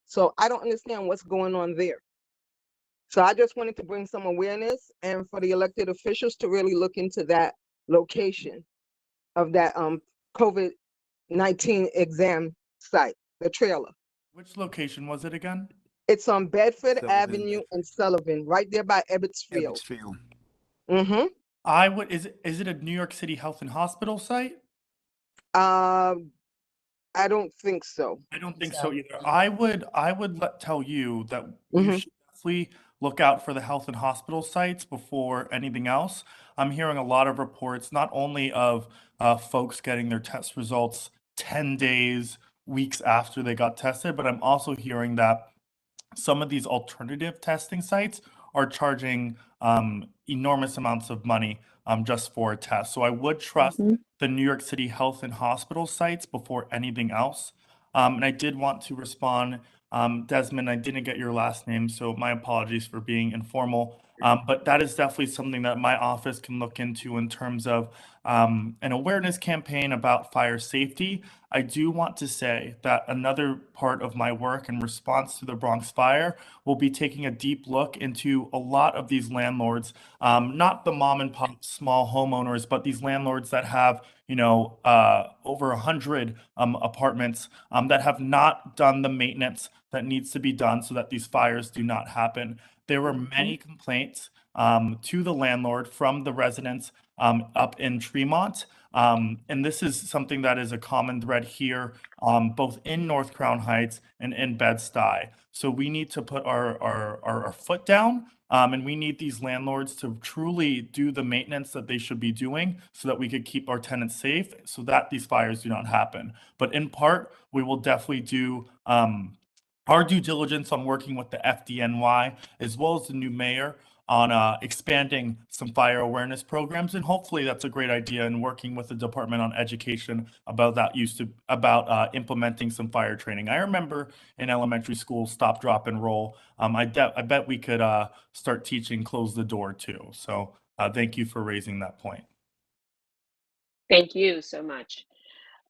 So I don't understand what's going on there. So I just wanted to bring some awareness and for the elected officials to really look into that location of that COVID-19 exam site, the trailer. Which location was it again? It's on Bedford Sullivan. Avenue and Sullivan, right there by Ebbets Field. Mm-hmm. Is it a New York City Health and Hospital site? I don't think so. I don't think so either. I would tell you that you should definitely look out for the health and hospital sites before anything else. I'm hearing a lot of reports, not only of folks getting their test results 10 days, weeks after they got tested, but I'm also hearing that some of these alternative testing sites are charging enormous amounts of money just for a test. So I would trust the New York City Health and Hospital sites before anything else. And I did want to respond, Desmond, I didn't get your last name, so my apologies for being informal. But that is definitely something that my office can look into in terms of an awareness campaign about fire safety. I do want to say that another part of my work in response to the Bronx fire will be taking a deep look into a lot of these landlords, not the mom and pop small homeowners, but these landlords that have, over 100 apartments that have not done the maintenance that needs to be done so that these fires do not happen. There were many complaints to the landlord from the residents up in Tremont. And this is something that is a common thread here, both in North Crown Heights and in Bed-Stuy. So we need to put our foot down, and we need these landlords to truly do the maintenance that they should be doing so that we could keep our tenants safe so that these fires do not happen. But in part, we will definitely do our due diligence on working with the FDNY as well as the new mayor on expanding some fire awareness programs, and hopefully that's a great idea. And working with the Department on Education about implementing some fire training. I remember in elementary school, stop, drop, and roll. I bet we could start teaching close the door too. So thank you for raising that point. Thank you so much.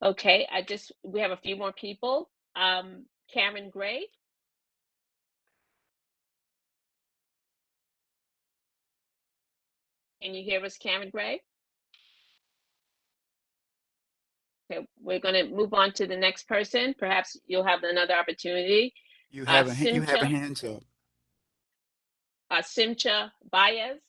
Okay, we have a few more people. Karen Gray. Can you hear us, Karen Gray? Okay, we're going to move on to the next person. Perhaps you'll have another opportunity. You have a hand up. Simcha Baez.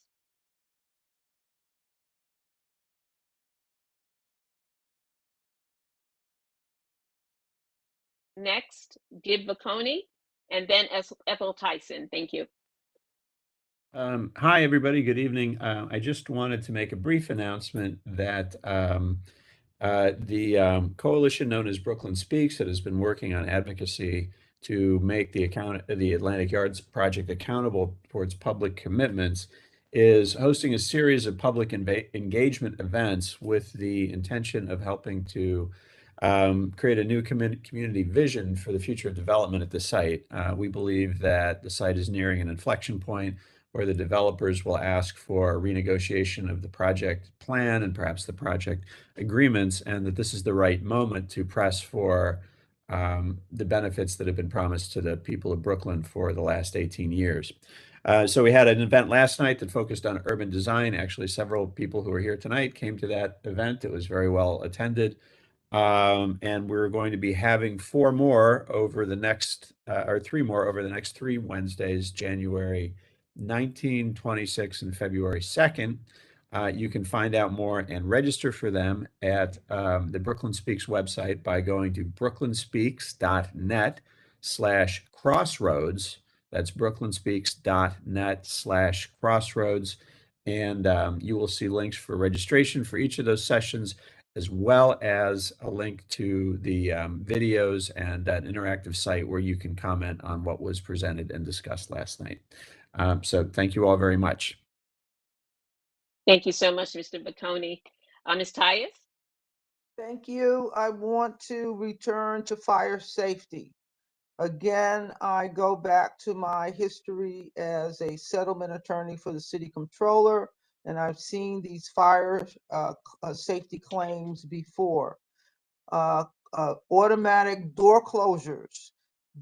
Next, Gib Vaconi, and then Ethel Tyson. Thank you. Hi, everybody. Good evening. I just wanted to make a brief announcement that the coalition known as Brooklyn Speaks, that has been working on advocacy to make the Atlantic Yards project accountable towards public commitments, is hosting a series of public engagement events with the intention of helping to create a new community vision for the future of development at the site. We believe that the site is nearing an inflection point where the developers will ask for renegotiation of the project plan and perhaps the project agreements, and that this is the right moment to press for the benefits that have been promised to the people of Brooklyn for the last 18 years. So we had an event last night that focused on urban design. Actually, several people who are here tonight came to that event. It was very well attended. And we're going to be having 4 more over the next, or 3 more over the next 3 Wednesdays, January 19, 26, and February 2nd. You can find out more and register for them at the Brooklyn Speaks website by going to brooklynspeaks.net/crossroads. That's brooklynspeaks.net/crossroads. And you will see links for registration for each of those sessions, as well as a link to the videos and an interactive site where you can comment on what was presented and discussed last night. So thank you all very much. Thank you so much, Mr. Vaconi. Ms. Tyus? Thank you. I want to return to fire safety. Again, I go back to my history as a settlement attorney for the city controller, and I've seen these fire safety claims before. Automatic door closures.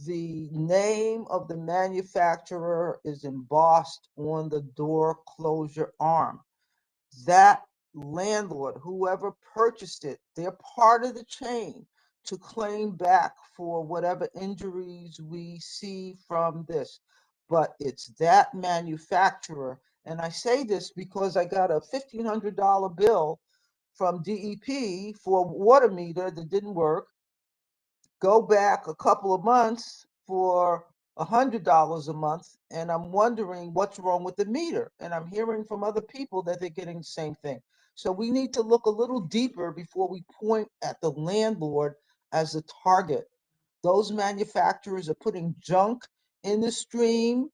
The name of the manufacturer is embossed on the door closure arm. That landlord, whoever purchased it, they're part of the chain to claim back for whatever injuries we see from this. But it's that manufacturer. And I say this because I got a $1,500 bill from DEP for a water meter that didn't work. Go back a couple of months for $100 a month, and I'm wondering what's wrong with the meter. And I'm hearing from other people that they're getting the same thing. So we need to look a little deeper before we point at the landlord as a target. Those manufacturers are putting junk in the stream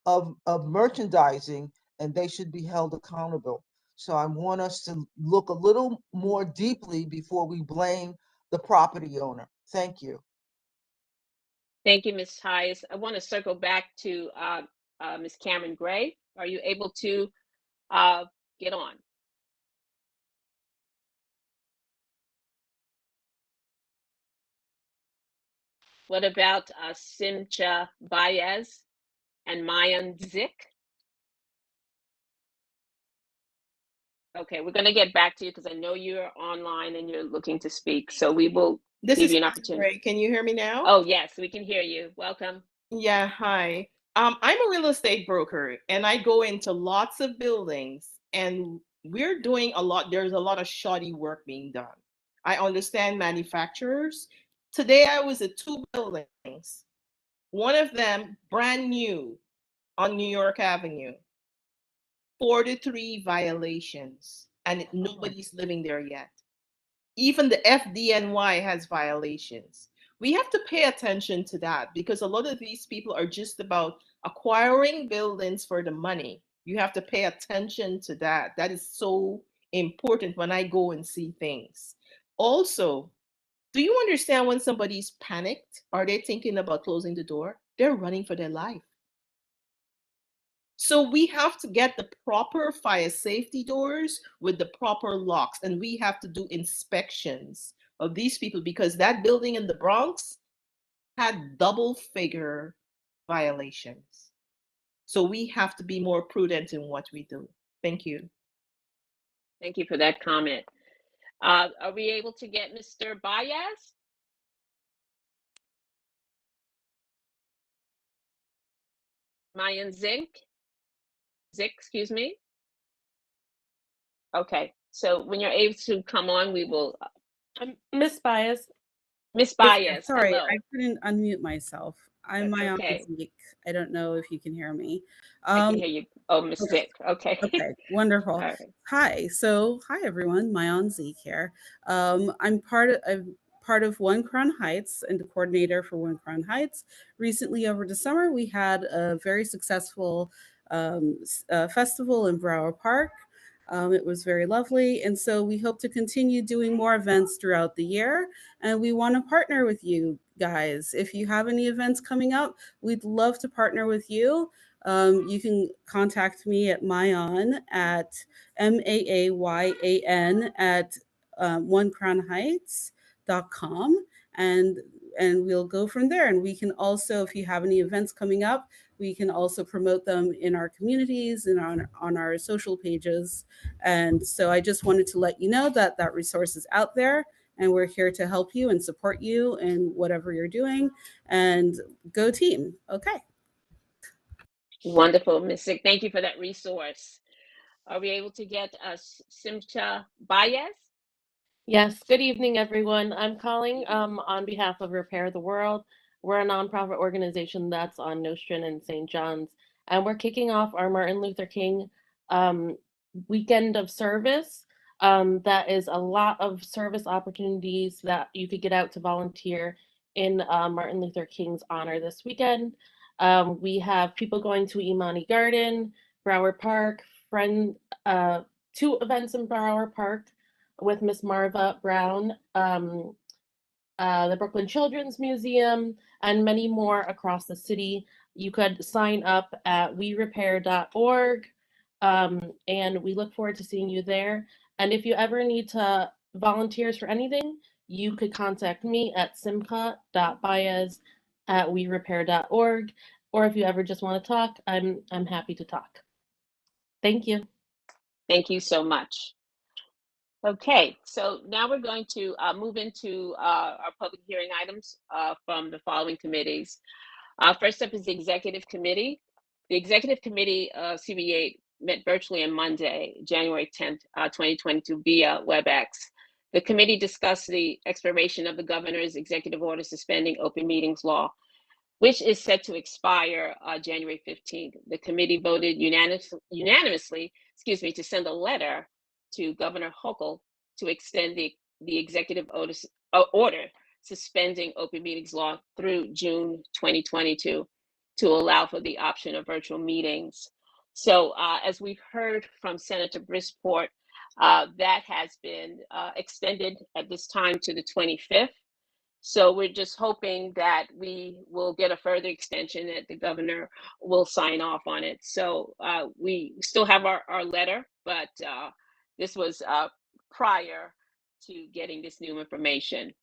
of merchandising, and they should be held accountable. So I want us to look a little more deeply before we blame the property owner. Thank you. Thank you, Ms. Tyus. I want to circle back to Ms. Cameron Gray. Are you able to get on? What about Simcha Baez and Mayan Zik? Okay, we're going to get back to you because I know you're online and you're looking to speak. So we will give you an opportunity. Great. Can you hear me now? Oh, yes, we can hear you. Welcome. Yeah, hi. I'm a real estate broker and I go into lots of buildings and we're doing a lot. There's a lot of shoddy work being done. I understand manufacturers. Today I was at 2 buildings. One of them brand new on New York Avenue. 43 violations and nobody's living there yet. Even the FDNY has violations. We have to pay attention to that because a lot of these people are just about acquiring buildings for the money. You have to pay attention to that. That is so important when I go and see things. Also, do you understand when somebody's panicked? Are they thinking about closing the door? They're running for their life. So we have to get the proper fire safety doors with the proper locks, and we have to do inspections of these people because that building in the Bronx had double-figure violations. So we have to be more prudent in what we do. Thank you. Thank you for that comment. Are we able to get Mr. Baez? Mayan Zink, excuse me. Okay, so when you're able to come on, we will. Miss Baez. Miss Baez, Sorry, hello. I couldn't unmute myself. I'm That's my okay. own Zeke. I don't know if you can hear me. I can hear you. Oh, Miss Okay. Zick. Okay. Okay, wonderful. All right. Hi, hi everyone, Mayan Zeke here. I'm part of One Crown Heights and the coordinator for One Crown Heights. Recently over the summer, we had a very successful festival in Brower Park. It was very lovely. And so we hope to continue doing more events throughout the year. And we want to partner with you guys. If you have any events coming up, we'd love to partner with you. You can contact me at Mayan at MAAYAN at onecrownheights.com. And we'll go from there. And we can also, if you have any events coming up, we can also promote them in our communities and on our social pages. And so I just wanted to let you know that that resource is out there and we're here to help you and support you in whatever you're doing. And go team. Okay. Wonderful, Ms. Zick. Thank you for that resource. Are we able to get Simcha Baez? Yes, good evening, everyone. I'm calling on behalf of Repair the World. We're a nonprofit organization that's on Nostrand and St. John's, and we're kicking off our Martin Luther King weekend of service. That is a lot of service opportunities that you could get out to volunteer in Martin Luther King's honor this weekend. We have people going to Imani Garden, Brower Park, 2 events in Brower Park with Miss Marva Brown, the Brooklyn Children's Museum, and many more across the city. You could sign up at werepair.org, and we look forward to seeing you there. And if you ever need volunteers for anything, you could contact me at simcha.baez@werepair.org, or if you ever just want to talk, I'm happy to talk. Thank you. Thank you so much. Okay, so now we're going to move into our public hearing items from the following committees. First up is the Executive Committee. The Executive Committee, CB8, met virtually on Monday, January 10th, 2022 via WebEx. The committee discussed the expiration of the governor's executive order suspending open meetings law, which is set to expire January 15th. The committee voted unanimously, to send a letter to Governor Hochul to extend the executive order suspending open meetings law through June 2022 to allow for the option of virtual meetings. So as we've heard from Senator Brisport, that has been extended at this time to the 25th. So we're just hoping that we will get a further extension, that the governor will sign off on it. So we still have our letter, but this was prior to getting this new information.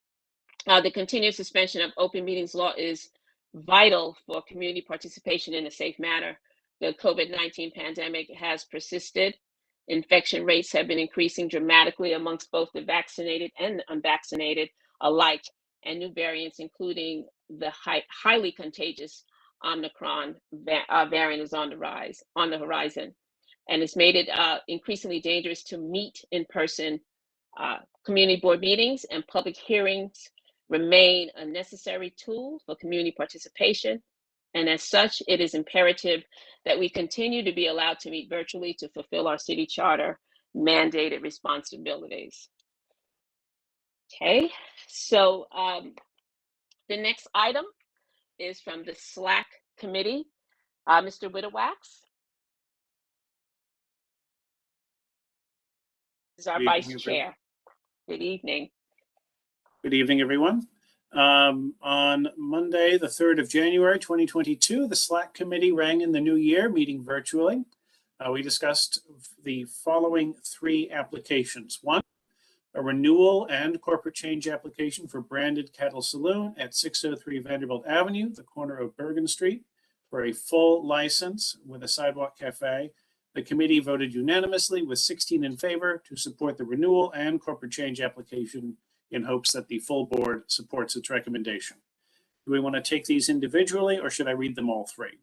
The continued suspension of open meetings law is vital for community participation in a safe manner. The COVID-19 pandemic has persisted. Infection rates have been increasing dramatically amongst both the vaccinated and unvaccinated alike, and new variants, including the highly contagious Omicron variant is on the horizon, and it's made it increasingly dangerous to meet in person. Community board meetings and public hearings remain a necessary tool for community participation, and as such, it is imperative that we continue to be allowed to meet virtually to fulfill our city charter mandated responsibilities. Okay, so the next item is from the SLAC committee. Mr. Whittawax is our vice chair. Good evening. Good evening, everyone. On Monday, the 3rd of January, 2022, the SLAC committee rang in the new year, meeting virtually. We discussed the following 3 applications. 1, a renewal and corporate change application for Branded Cattle Saloon at 603 Vanderbilt Avenue, the corner of Bergen Street, for a full license with a sidewalk cafe. The committee voted unanimously with 16 in favor to support the renewal and corporate change application in hopes that the full board supports its recommendation. Do we want to take these individually, or should I read them all 3?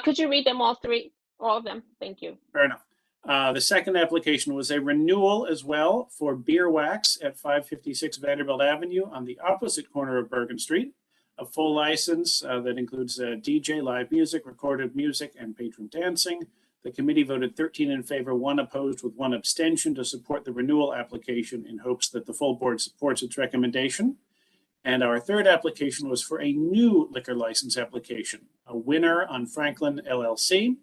Could you read them all 3? All of them? Thank you. Fair enough. The second application was a renewal as well for Beer Wax at 556 Vanderbilt Avenue on the opposite corner of Bergen Street. A full license that includes DJ, live music, recorded music, and patron dancing. The committee voted 13 in favor, 1 opposed with 1 abstention to support the renewal application in hopes that the full board supports its recommendation. And our third application was for a new liquor license application, a winner on Franklin LLC,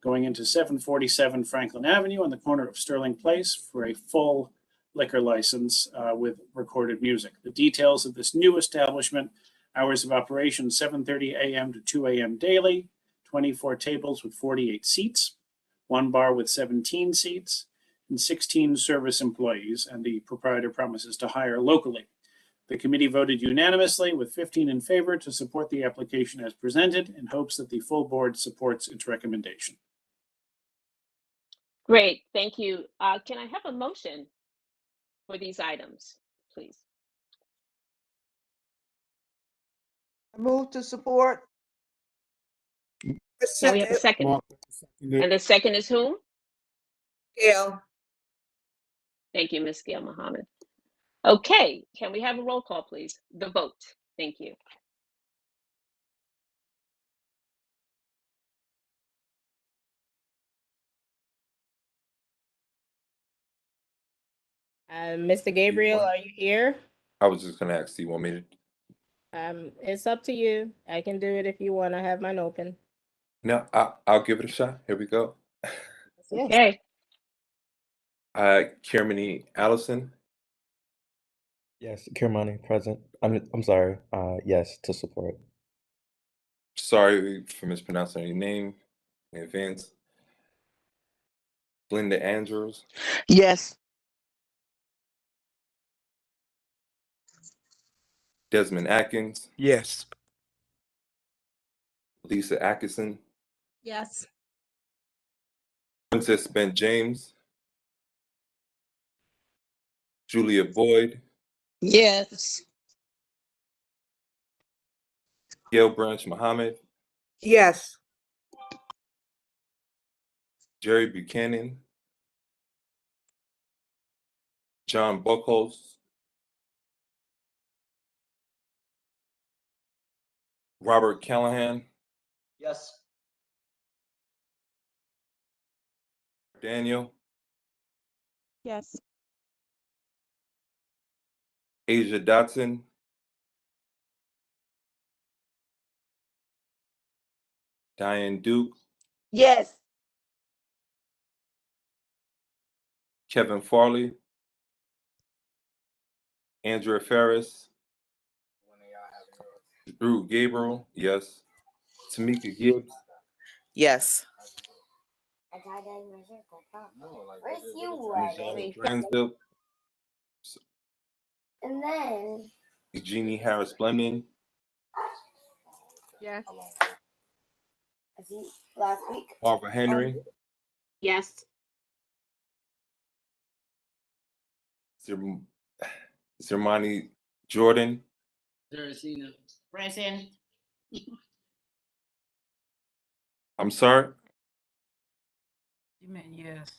going into 747 Franklin Avenue on the corner of Sterling Place for a full liquor license with recorded music. The details of this new establishment: hours of operation 7:30 a.m. to 2 a.m. daily, 24 tables with 48 seats, 1 bar with 17 seats, and 16 service employees, and the proprietor promises to hire locally. The committee voted unanimously with 15 in favor to support the application as presented in hopes that the full board supports its recommendation. Great, thank you. Can I have a motion for these items, please? I move to support. Now we have a second. And the second is whom? Gail. Thank you, Ms. Gail Muhammad. Okay, can we have a roll call, please? The vote. Thank you. Mr. Gabriel, are you here? I was just gonna ask, do you want me to? It's up to you. I can do it if you want. I have mine open. No, I'll give it a shot. Here we go. Okay. Kermani Allison. Yes, Kirmani, present. I'm sorry. Yes, to support. Sorry for mispronouncing your name in advance. Glenda Andrews. Yes. Desmond Atkins. Yes. Lisa Atkinson. Yes. Princess Ben James. Julia Boyd. Yes. Gail Branch Muhammad. Yes. Jerry Buchanan. John Buckholz. Robert Callahan. Yes. Daniel. Yes. Asia Dotson. Diane Duke. Yes. Kevin Farley. Andrea Ferris. Drew Gabriel. Yes. Tamika Gibbs. Yes. Where's you Dransville. And then. Jeannie Harris Fleming. Yes. Last week. Barbara Henry. Yes. Zermani Jordan. Present. I'm sorry. You meant yes.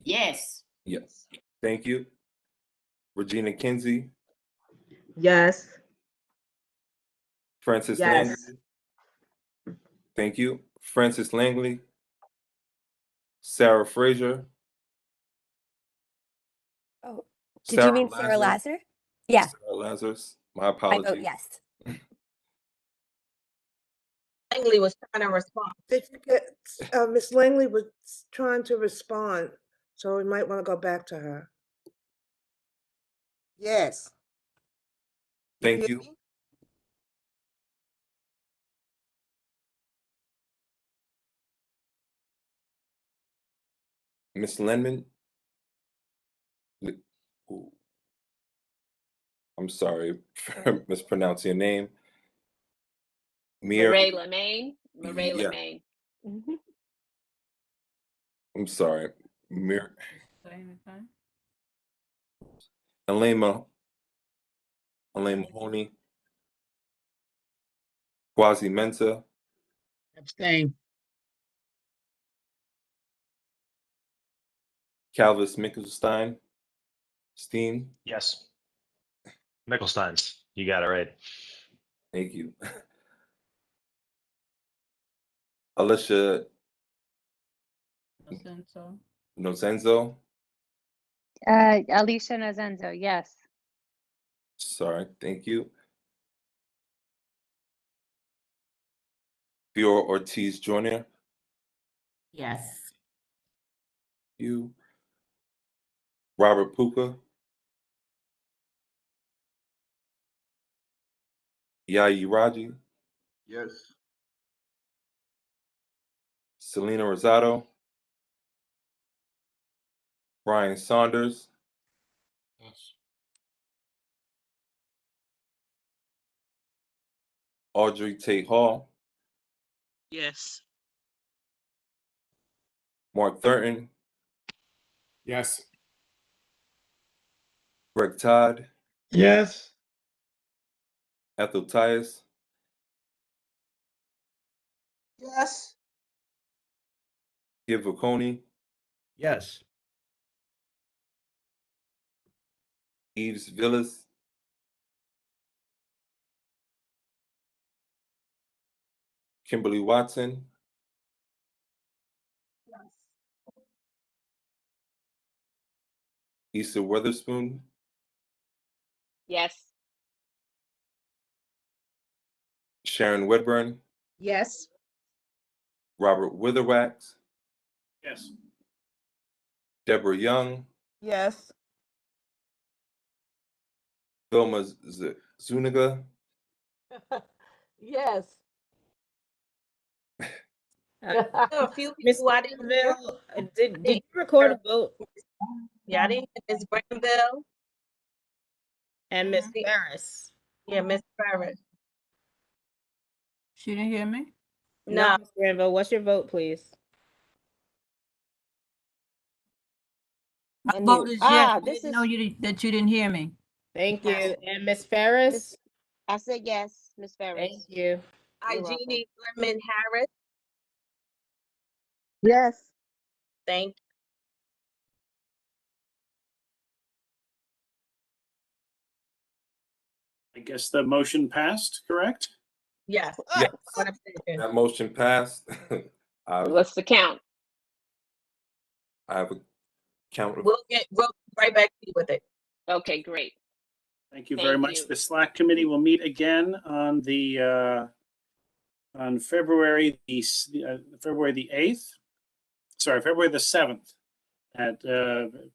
Yes. Yes. Thank you. Regina Kinsey, Yes. Francis Yes. Langley. Thank you. Francis Langley, Sarah Fraser. Oh, did you mean Sarah Lazar? Yeah, Sarah Lazarus. My I apologies. vote yes. Langley was trying to respond. Did you get, Ms. Langley was trying to respond, so we might want to go back to her. Yes. Thank you. Miss Lenman. Ooh. I'm sorry for mispronouncing your name. Murray Lemaine. Murray Yeah. Lemaine. I'm sorry. Same thing. Elaine Mahoney. Quasi Mensa. Abstain. Calvis Mickelstein. Steen. Yes. Mickelstein's. You got it right. Thank you. Alicia Nozenzo. Alicia Nozenzo, yes. Sorry, thank you. Fiora Ortiz Jr. Yes. You. Robert Puka. Yayi Raji. Yes. Selena Rosado. Brian Saunders. Yes. Audrey Tate Hall. Yes. Mark Thurton. Yes. Greg Todd. Yes. Ethel Tias. Yes. Gib Vaconi. Yes. Eves Villas. Kimberly Watson. Issa Witherspoon. Yes. Sharon Wedburn. Yes. Robert Witherwax. Yes. Deborah Young. Yes. Vilma Zuniga. Yes. A few Ms. people I didn't hear. Granville, did you record a vote? Yeah, I didn't hear Ms. Granville And Ms. Ferris? Yeah, Ms. Ferris. She didn't hear me? No, Ms. Granville, what's your vote, please? My vote is yes. I didn't know that you didn't hear me. Thank you. And Ms. Ferris? I said yes, Ms. Ferris. Thank you. Jeannie Lemon Harris. Yes. Thank I guess the motion passed, correct? Yes. Yes. That motion passed. What's the count? I have a count of. We'll right back to you with it. Okay, great. Thank you Thank very much. you. The SLAC committee will meet again on the on February the 8th. Sorry, February the 7th. At the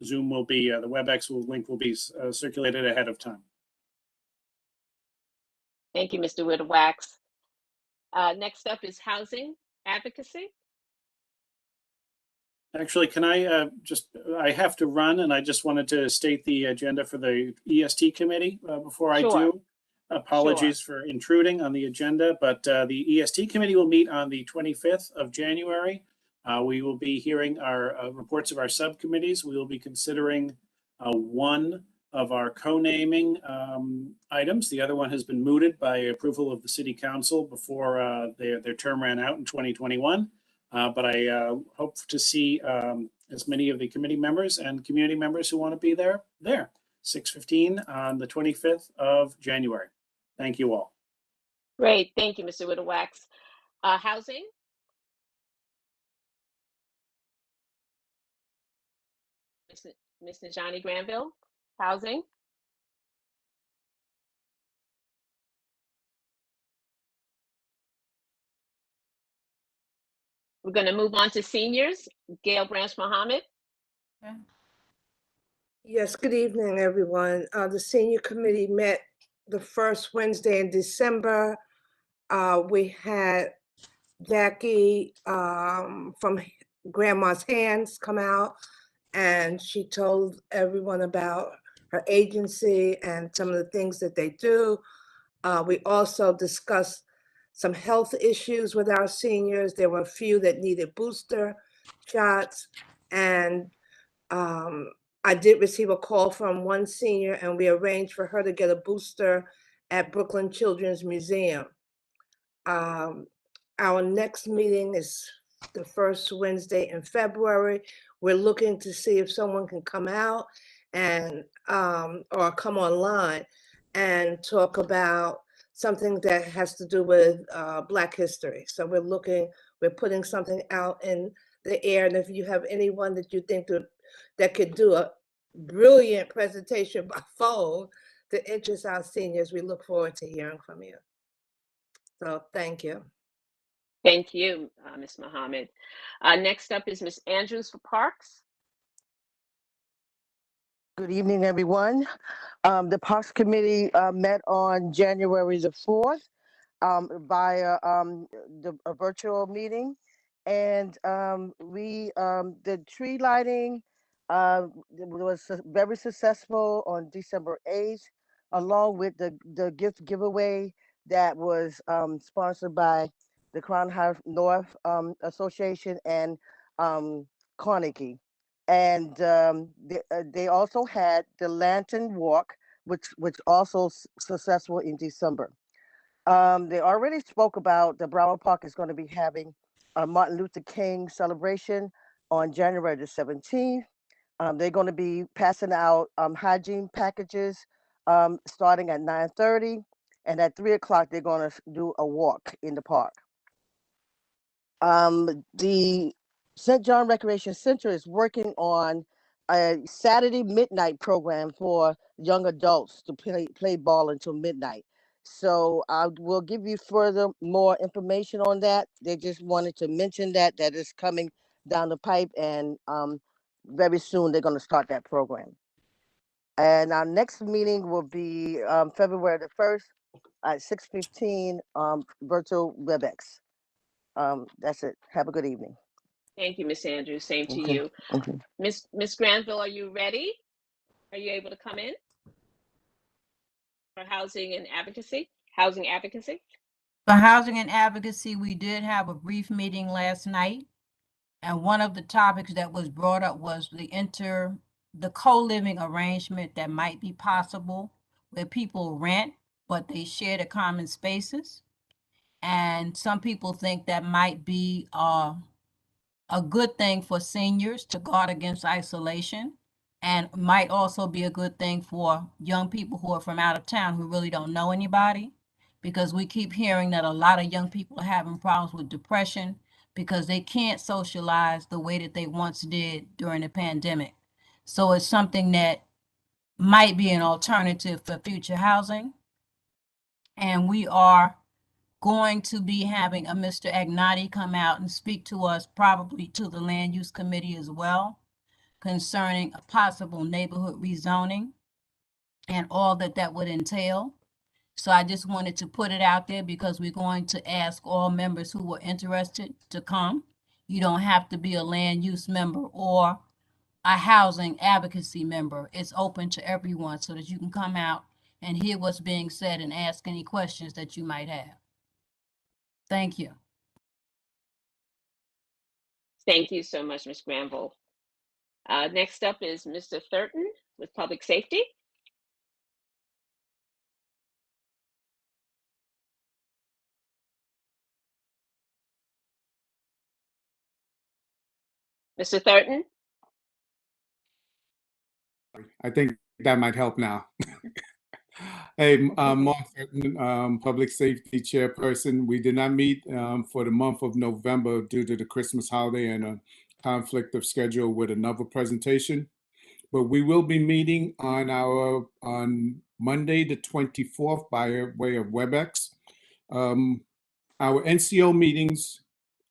Zoom will be the WebEx link will be circulated ahead of time. Thank you, Mr. Witherwax. Next up is housing advocacy. Actually, can I I have to run, and I just wanted to state the agenda for the EST committee before I Sure. do. Apologies for intruding on the agenda, but the EST committee will meet on the 25th of January. We will be hearing our reports of our subcommittees. We will be considering one of our co-naming items. The other one has been mooted by approval of the City Council before their term ran out in 2021. But I hope to see as many of the committee members and community members who want to be there, 6:15 on the 25th of January. Thank you all. Great, thank you, Mr. Whittle-Wax. Housing? Ms. Najani Granville, housing? We're going to move on to seniors. Gail Branch Mohammed. Okay. Yes, good evening, everyone. The senior committee met the first Wednesday in December. We had Jackie from Grandma's Hands come out, and she told everyone about her agency and some of the things that they do. We also discussed some health issues with our seniors. There were a few that needed booster shots, and I did receive a call from one senior, and we arranged for her to get a booster at Brooklyn Children's Museum. Our next meeting is the first Wednesday in February. We're looking to see if someone can come out and or come online and talk about something that has to do with Black history. So we're putting something out in the air, and if you have anyone that you think that could do a brilliant presentation by phone to interest our seniors, we look forward to hearing from you. So thank you. Thank you, Ms. Mohammed. Next up is Ms. Andrews for Parks. Good evening, everyone. The Parks Committee met on January the 4th via a virtual meeting. And the tree lighting was very successful on December 8th, along with the gift giveaway that was sponsored by the Crown Heights North Association and Carnegie. And they also had the Lantern Walk, which also successful in December. They already spoke about the Broward Park is going to be having a Martin Luther King celebration on January the 17th. They're going to be passing out hygiene packages starting at 9:30, and at 3 o'clock they're going to do a walk in the park. The St. John Recreation Center is working on a Saturday midnight program for young adults to play ball until midnight. So I will give you more information on that. They just wanted to mention that is coming down the pipe, and very soon they're going to start that program. And our next meeting will be February the 1st at 6:15 virtual WebEx. That's it. Have a good evening. Thank you, Ms. Andrews. Same to Okay. you. Okay. Ms. Granville, are you ready? Are you able to come in for housing and advocacy? Housing advocacy? For housing and advocacy, we did have a brief meeting last night. And one of the topics that was brought up was the co-living arrangement that might be possible where people rent, but they share the common spaces. And some people think that might be a good thing for seniors to guard against isolation, and might also be a good thing for young people who are from out of town who really don't know anybody, because we keep hearing that a lot of young people are having problems with depression because they can't socialize the way that they once did during the pandemic. So it's something that might be an alternative for future housing. And we are going to be having a Mr. Agnati come out and speak to us, probably to the Land Use Committee as well, concerning a possible neighborhood rezoning and all that would entail. So I just wanted to put it out there because we're going to ask all members who were interested to come. You don't have to be a land use member or a housing advocacy member. It's open to everyone so that you can come out and hear what's being said and ask any questions that you might have. Thank you. Thank you so much, Ms. Granville. Next up is Mr. Thurton with Public Safety. Mr. Thurton? I think that might help now. Hey, Mark Thurton, Public Safety Chairperson. We did not meet for the month of November due to the Christmas holiday and a conflict of schedule with another presentation. But we will be meeting on Monday, the 24th by way of WebEx. Our NCO meetings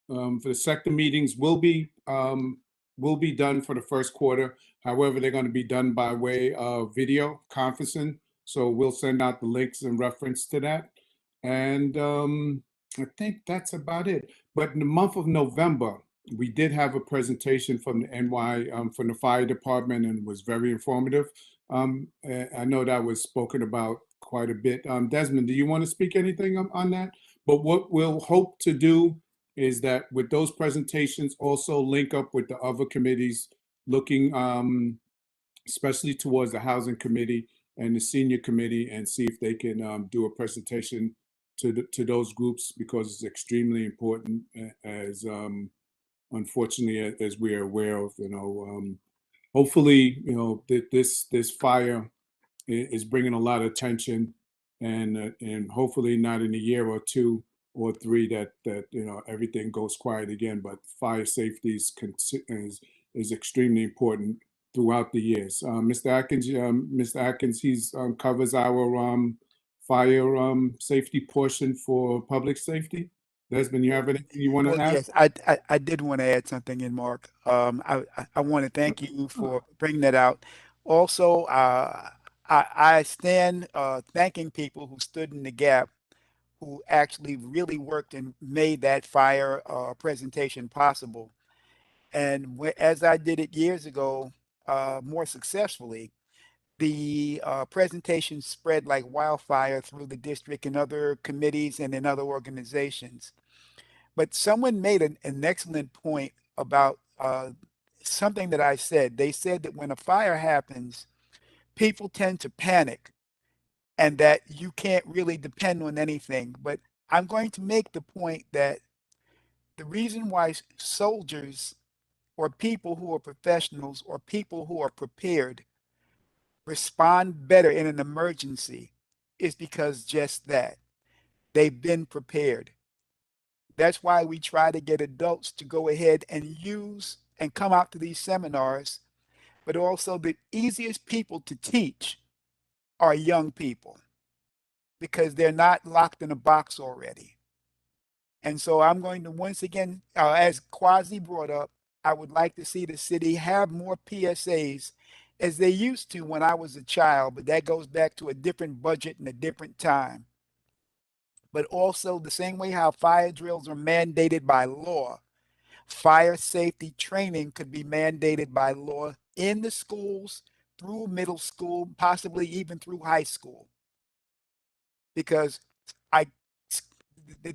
for the sector meetings will be done for the first quarter. However, they're going to be done by way of video conferencing. So we'll send out the links in reference to that. And I think that's about it. But in the month of November, we did have a presentation from the NY, from the fire department, and it was very informative. I know that was spoken about quite a bit. Desmond, do you want to speak anything on that? But what we'll hope to do is that with those presentations also link up with the other committees, looking especially towards the Housing Committee and the Senior Committee, and see if they can do a presentation to those groups, because it's extremely important, as unfortunately, as we are aware of. Hopefully, this fire is bringing a lot of attention, and hopefully not in a year or two or three that everything goes quiet again. But fire safety is extremely important throughout the years. Mr. Atkins, he's covers our fire safety portion for public safety. Desmond, you have anything you want to add? Yes, I did want to add something in, Mark. I want to thank you for bringing that out. Also, I stand thanking people who stood in the gap, who actually really worked and made that fire presentation possible. And as I did it years ago, more successfully, the presentation spread like wildfire through the district and other committees and in other organizations. But someone made an excellent point about something that I said. They said that when a fire happens, people tend to panic and that you can't really depend on anything. But I'm going to make the point that the reason why soldiers or people who are professionals or people who are prepared respond better in an emergency is because just that. They've been prepared. That's why we try to get adults to go ahead and use and come out to these seminars, but also the easiest people to teach are young people because they're not locked in a box already. And so I'm going to once again, as Quasi brought up, I would like to see the city have more PSAs as they used to when I was a child, but that goes back to a different budget and a different time. But also the same way how fire drills are mandated by law, fire safety training could be mandated by law in the schools, through middle school, possibly even through high school. Because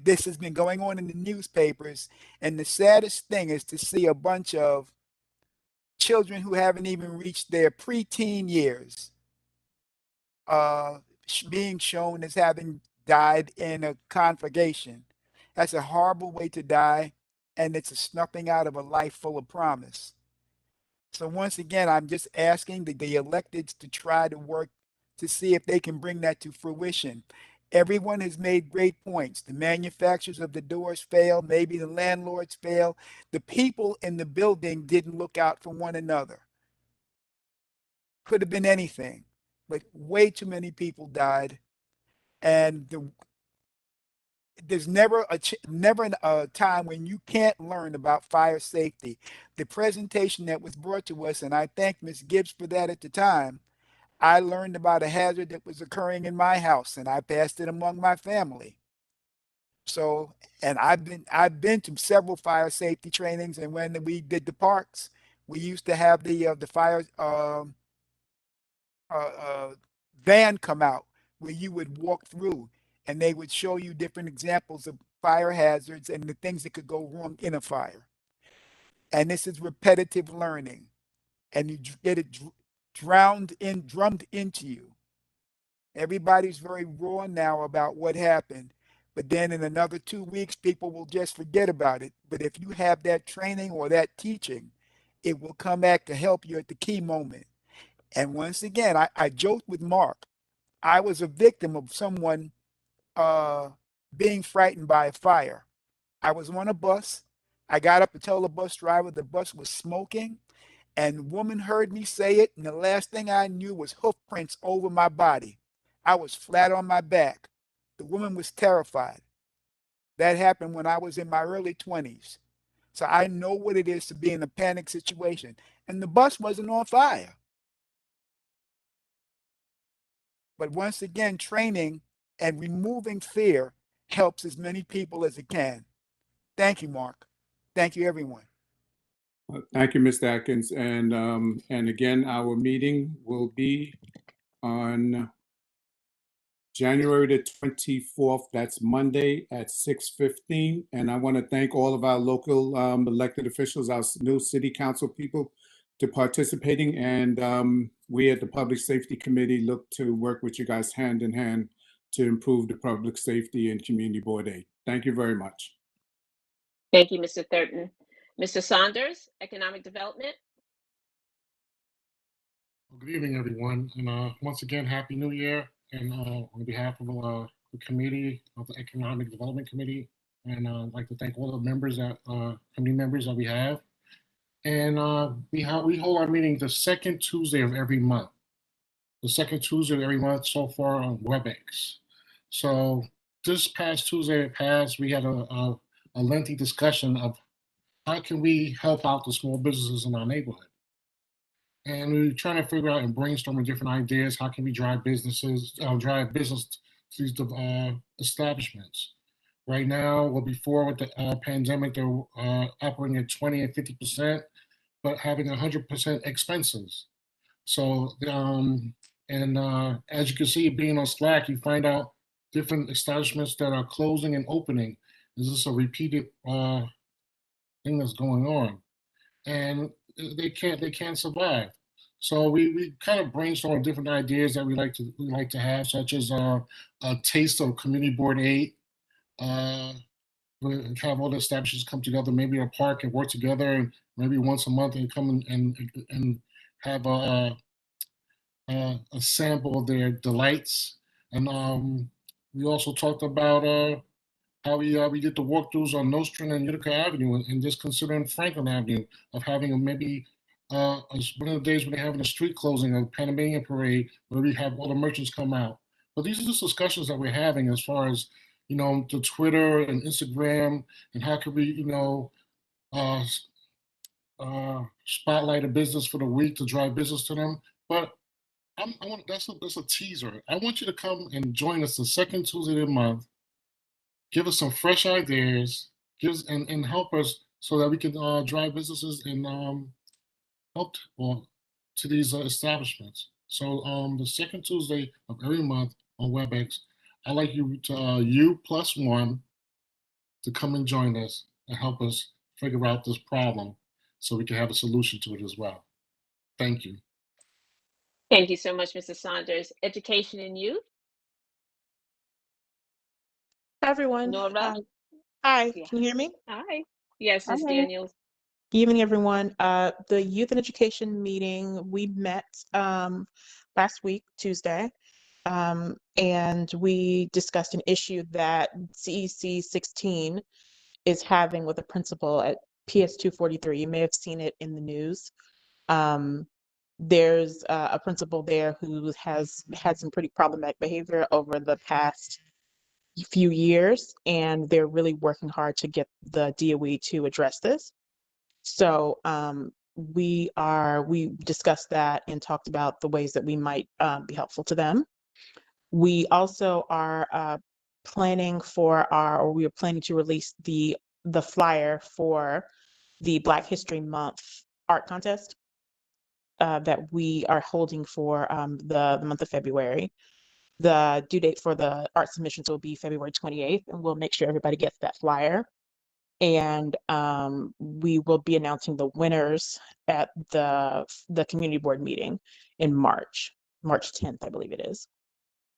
this has been going on in the newspapers, and the saddest thing is to see a bunch of children who haven't even reached their preteen years being shown as having died in a conflagration. That's a horrible way to die, and it's a snuffing out of a life full of promise. So once again, I'm just asking the electeds to try to work to see if they can bring that to fruition. Everyone has made great points. The manufacturers of the doors fail, maybe the landlords fail. The people in the building didn't look out for one another. Could have been anything, but way too many people died. And there's never a time when you can't learn about fire safety. The presentation that was brought to us, and I thank Ms. Gibbs for that at the time, I learned about a hazard that was occurring in my house, and I passed it among my family. So, and I've been to several fire safety trainings, and when we did the parks, we used to have the fire van come out where you would walk through, and they would show you different examples of fire hazards and the things that could go wrong in a fire. And this is repetitive learning, and you get it drummed into you. Everybody's very raw now about what happened, but then in another 2 weeks, people will just forget about it. But if you have that training or that teaching, it will come back to help you at the key moment. And once again, I joked with Mark. I was a victim of someone being frightened by a fire. I was on a bus. I got up to tell the bus driver the bus was smoking, and the woman heard me say it, and the last thing I knew was hoof prints over my body. I was flat on my back. The woman was terrified. That happened when I was in my early 20s. So I know what it is to be in a panic situation. And the bus wasn't on fire. But once again, training and removing fear helps as many people as it can. Thank you, Mark. Thank you, everyone. Thank you, Mr. Atkins. And again, our meeting will be on January the 24th. That's Monday at 6:15. And I want to thank all of our local elected officials, our new city council people, to participating. And we at the Public Safety Committee look to work with you guys hand in hand to improve the public safety and community board aid. Thank you very much. Thank you, Mr. Thurton. Mr. Saunders, Economic Development. Good evening, everyone. And once again, Happy New Year. And on behalf of the committee, of the Economic Development Committee, and I'd like to thank all the members that committee members that we have. And we hold our meeting the second Tuesday of every month. The second Tuesday of every month so far on WebEx. So this past Tuesday we had a lengthy discussion of how can we help out the small businesses in our neighborhood. And we were trying to figure out and brainstorming different ideas. How can we drive business to these establishments? Right now, well, before with the pandemic, they're operating at 20 and 50%, but having 100% expenses. So, as you can see, being on Slack, you find out different establishments that are closing and opening. Is this a repeated thing that's going on? And they can't survive. So we kind of brainstorm different ideas that we like to have, such as a taste of community board aid. We have all the establishments come together, maybe a park and work together, and maybe once a month and come and have a sample of their delights. And we also talked about how we did the walkthroughs on Nostrand and Utica Avenue, and just considering Franklin Avenue, of having maybe one of the days when they're having a street closing, a Panamanian parade, where we have all the merchants come out. But these are just discussions that we're having as far as, the Twitter and Instagram, and how can we, spotlight a business for the week to drive business to them. But that's a teaser. I want you to come and join us the second Tuesday of the month. Give us some fresh ideas, and help us so that we can drive businesses and help to these establishments. So the second Tuesday of every month on WebEx, I'd like you to you plus one to come and join us and help us figure out this problem so we can have a solution to it as well. Thank you. Thank you so much, Mr. Saunders. Education and Youth. Hi, everyone. Nora. Hi, Yeah. can you hear me? Hi. Yes, Ms. Hi. Daniels. Good evening, everyone. The Youth and Education meeting, we met last week, Tuesday, and we discussed an issue that CEC 16 is having with a principal at PS 243. You may have seen it in the news. There's a principal there who has had some pretty problematic behavior over the past few years, and they're really working hard to get the DOE to address this. So we discussed that and talked about the ways that we might be helpful to them. We also are planning we are planning to release the flyer for the Black History Month art contest that we are holding for the month of February. The due date for the art submissions will be February 28th, and we'll make sure everybody gets that flyer. And we will be announcing the winners at the community board meeting in March 10th, I believe it is.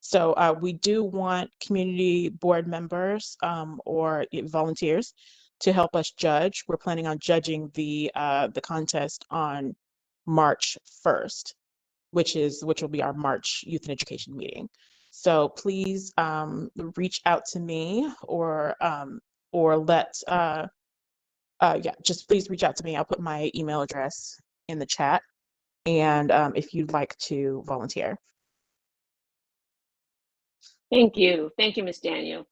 So we do want community board members or volunteers to help us judge. We're planning on judging the contest on March 1st, which will be our March Youth and Education meeting. So please reach out to me or just please reach out to me. I'll put my email address in the chat, and if you'd like to volunteer. Thank you, Ms. Daniel.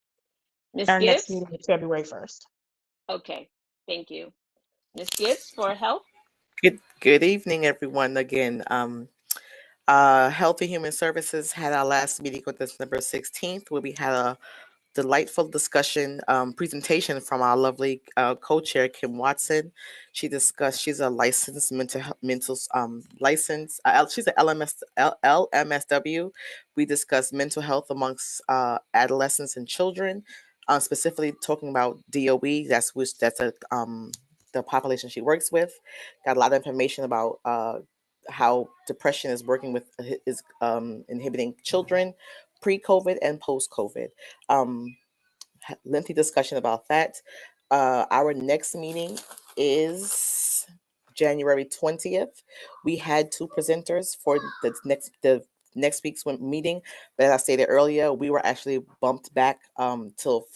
Ms. Our next Gibbs? meeting is February 1st. Okay, thank you. Ms. Gibbs for health? Good evening, everyone. Again, Health and Human Services had our last meeting on December 16th, where we had a delightful discussion presentation from our lovely co-chair Kim Watson. She's a licensed she's an LMSW. We discussed mental health amongst adolescents and children, specifically talking about DOE. That's the population she works with. Got a lot of information about how depression is working with inhibiting children pre-COVID and post-COVID. Lengthy discussion about that. Our next meeting is January 20th. We had 2 presenters for the next week's meeting, but as I stated earlier, we were actually bumped back till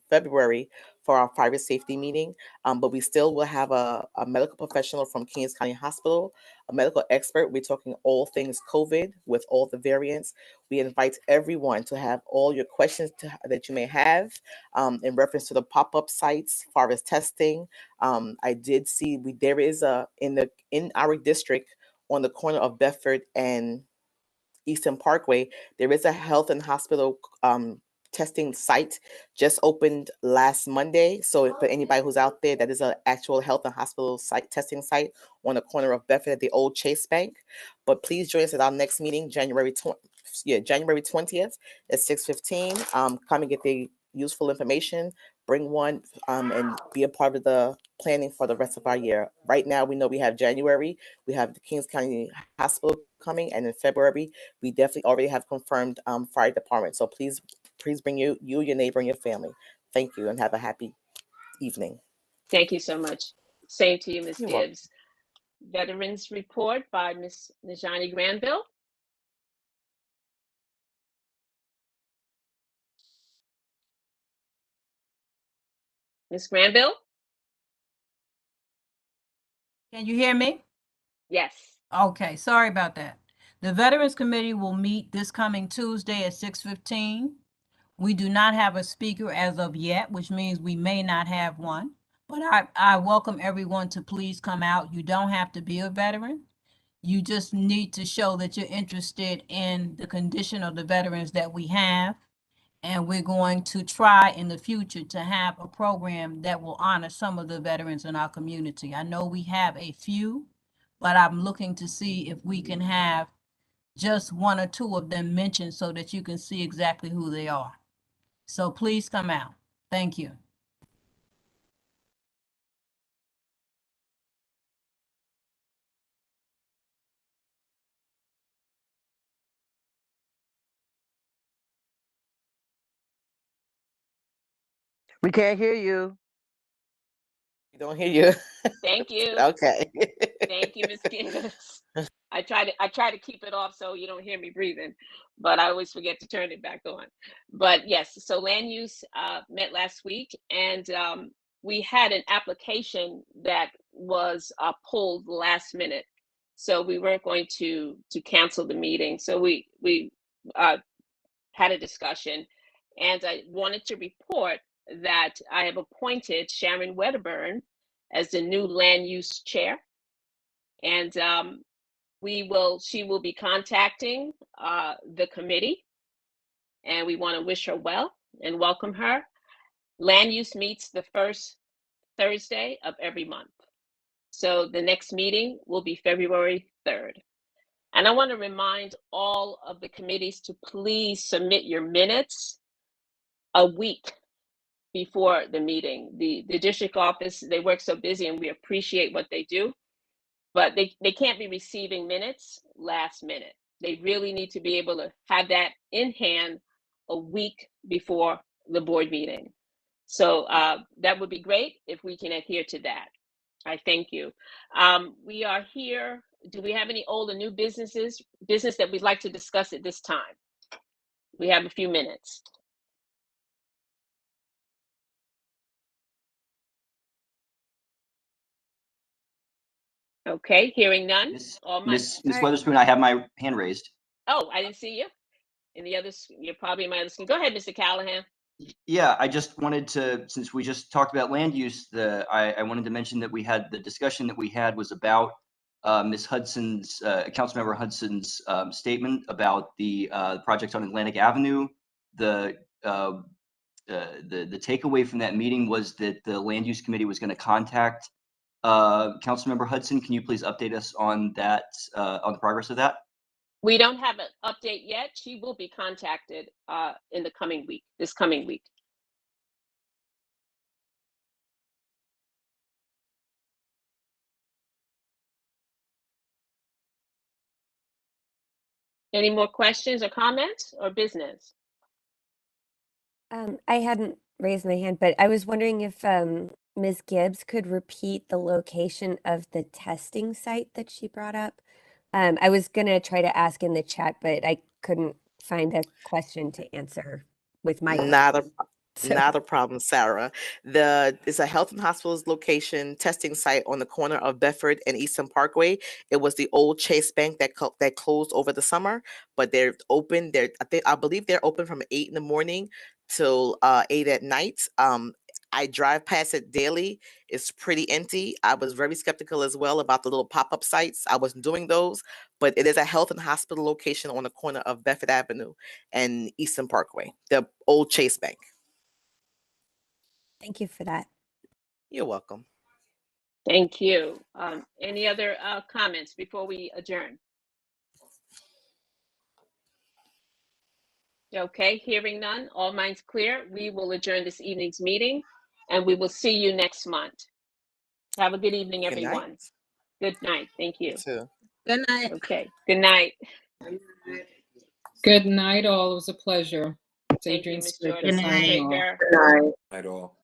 February for our fire safety meeting. But we still will have a medical professional from Kings County Hospital, a medical expert. We're talking all things COVID with all the variants. We invite everyone to have all your questions that you may have in reference to the pop-up sites, far as testing. I did see there is in our district on the corner of Bedford and Eastern Parkway, there is a health and hospital testing site just opened last Monday. So for anybody who's out there, that is an actual health and hospital site testing site on the corner of Bedford at the old Chase Bank. But please join us at our next meeting, January 20th at 6:15. Come and get the useful information, bring one, and be a part of the planning for the rest of our year. Right now, we know we have January, we have the Kings County Hospital coming, and in February, we definitely already have confirmed fire department. So please bring you, your neighbor, and your family. Thank you, and have a happy evening. Thank you so much. Same to you, Ms. You're welcome. Gibbs. Veterans Report by Ms. Najani Granville. Ms. Granville? Can you hear me? Yes. Okay, sorry about that. The Veterans Committee will meet this coming Tuesday at 6:15. We do not have a speaker as of yet, which means we may not have one. But I welcome everyone to please come out. You don't have to be a veteran. You just need to show that you're interested in the condition of the veterans that we have. And we're going to try in the future to have a program that will honor some of the veterans in our community. I know we have a few, but I'm looking to see if we can have just 1 or 2 of them mentioned so that you can see exactly who they are. So please come out. Thank you. We can't hear you. We don't hear you. Thank you. Okay. Thank you, Ms. Gibbs. I try to keep it off so you don't hear me breathing, but I always forget to turn it back on. But yes, so land use met last week, and we had an application that was pulled last minute. So we weren't going to cancel the meeting. So we had a discussion, and I wanted to report that I have appointed Sharon Wedderburn as the new land use chair. And she will be contacting the committee, and we want to wish her well and welcome her. Land use meets the first Thursday of every month. So the next meeting will be February 3rd. And I want to remind all of the committees to please submit your minutes a week before the meeting. The district office, they work so busy, and we appreciate what they do, but they can't be receiving minutes last minute. They really need to be able to have that in hand a week before the board meeting. So that would be great if we can adhere to that. I thank you. We are here. Do we have any old or new business that we'd like to discuss at this time? We have a few minutes. Okay, hearing none. Miss Weatherspoon, I have my hand raised. Oh, I didn't see you. And the others, you're probably in my other screen. Go ahead, Mr. Callahan. Yeah, I just wanted to, since we just talked about land use, I wanted to mention that we had the discussion that we had was about Ms. Hudson's, Councilmember Hudson's statement about the project on Atlantic Avenue. The takeaway from that meeting was that the Land Use Committee was going to contact Councilmember Hudson. Can you please update us on that, on the progress of that? We don't have an update yet. She will be contacted in the coming week, this coming week. Any more questions or comments or business? I hadn't raised my hand, but I was wondering if Ms. Gibbs could repeat the location of the testing site that she brought up. I was gonna try to ask in the chat, but I couldn't find a question to answer with my Not a so- Not a problem, Sarah. It's a Health and Hospitals location testing site on the corner of Bedford and Eastern Parkway. It was the old Chase Bank that closed over the summer, but they're open. I believe they're open from 8 in the morning till 8 at night. I drive past it daily. It's pretty empty. I was very skeptical as well about the little pop-up sites. I wasn't doing those, but it is a health and hospital location on the corner of Bedford Avenue and Eastern Parkway, the old Chase Bank. Thank you for that. You're welcome. Thank you. Any other comments before we adjourn? Okay, hearing none, all minds clear. We will adjourn this evening's meeting and we will see you next month. Have a good evening, Good night. everyone. Good night. Thank you. You too. Good night. Okay, good night. Good night, all. It was a pleasure. It's Thank you, Adrian Ms. Stewart Jordan. signing Take off. care. Night all.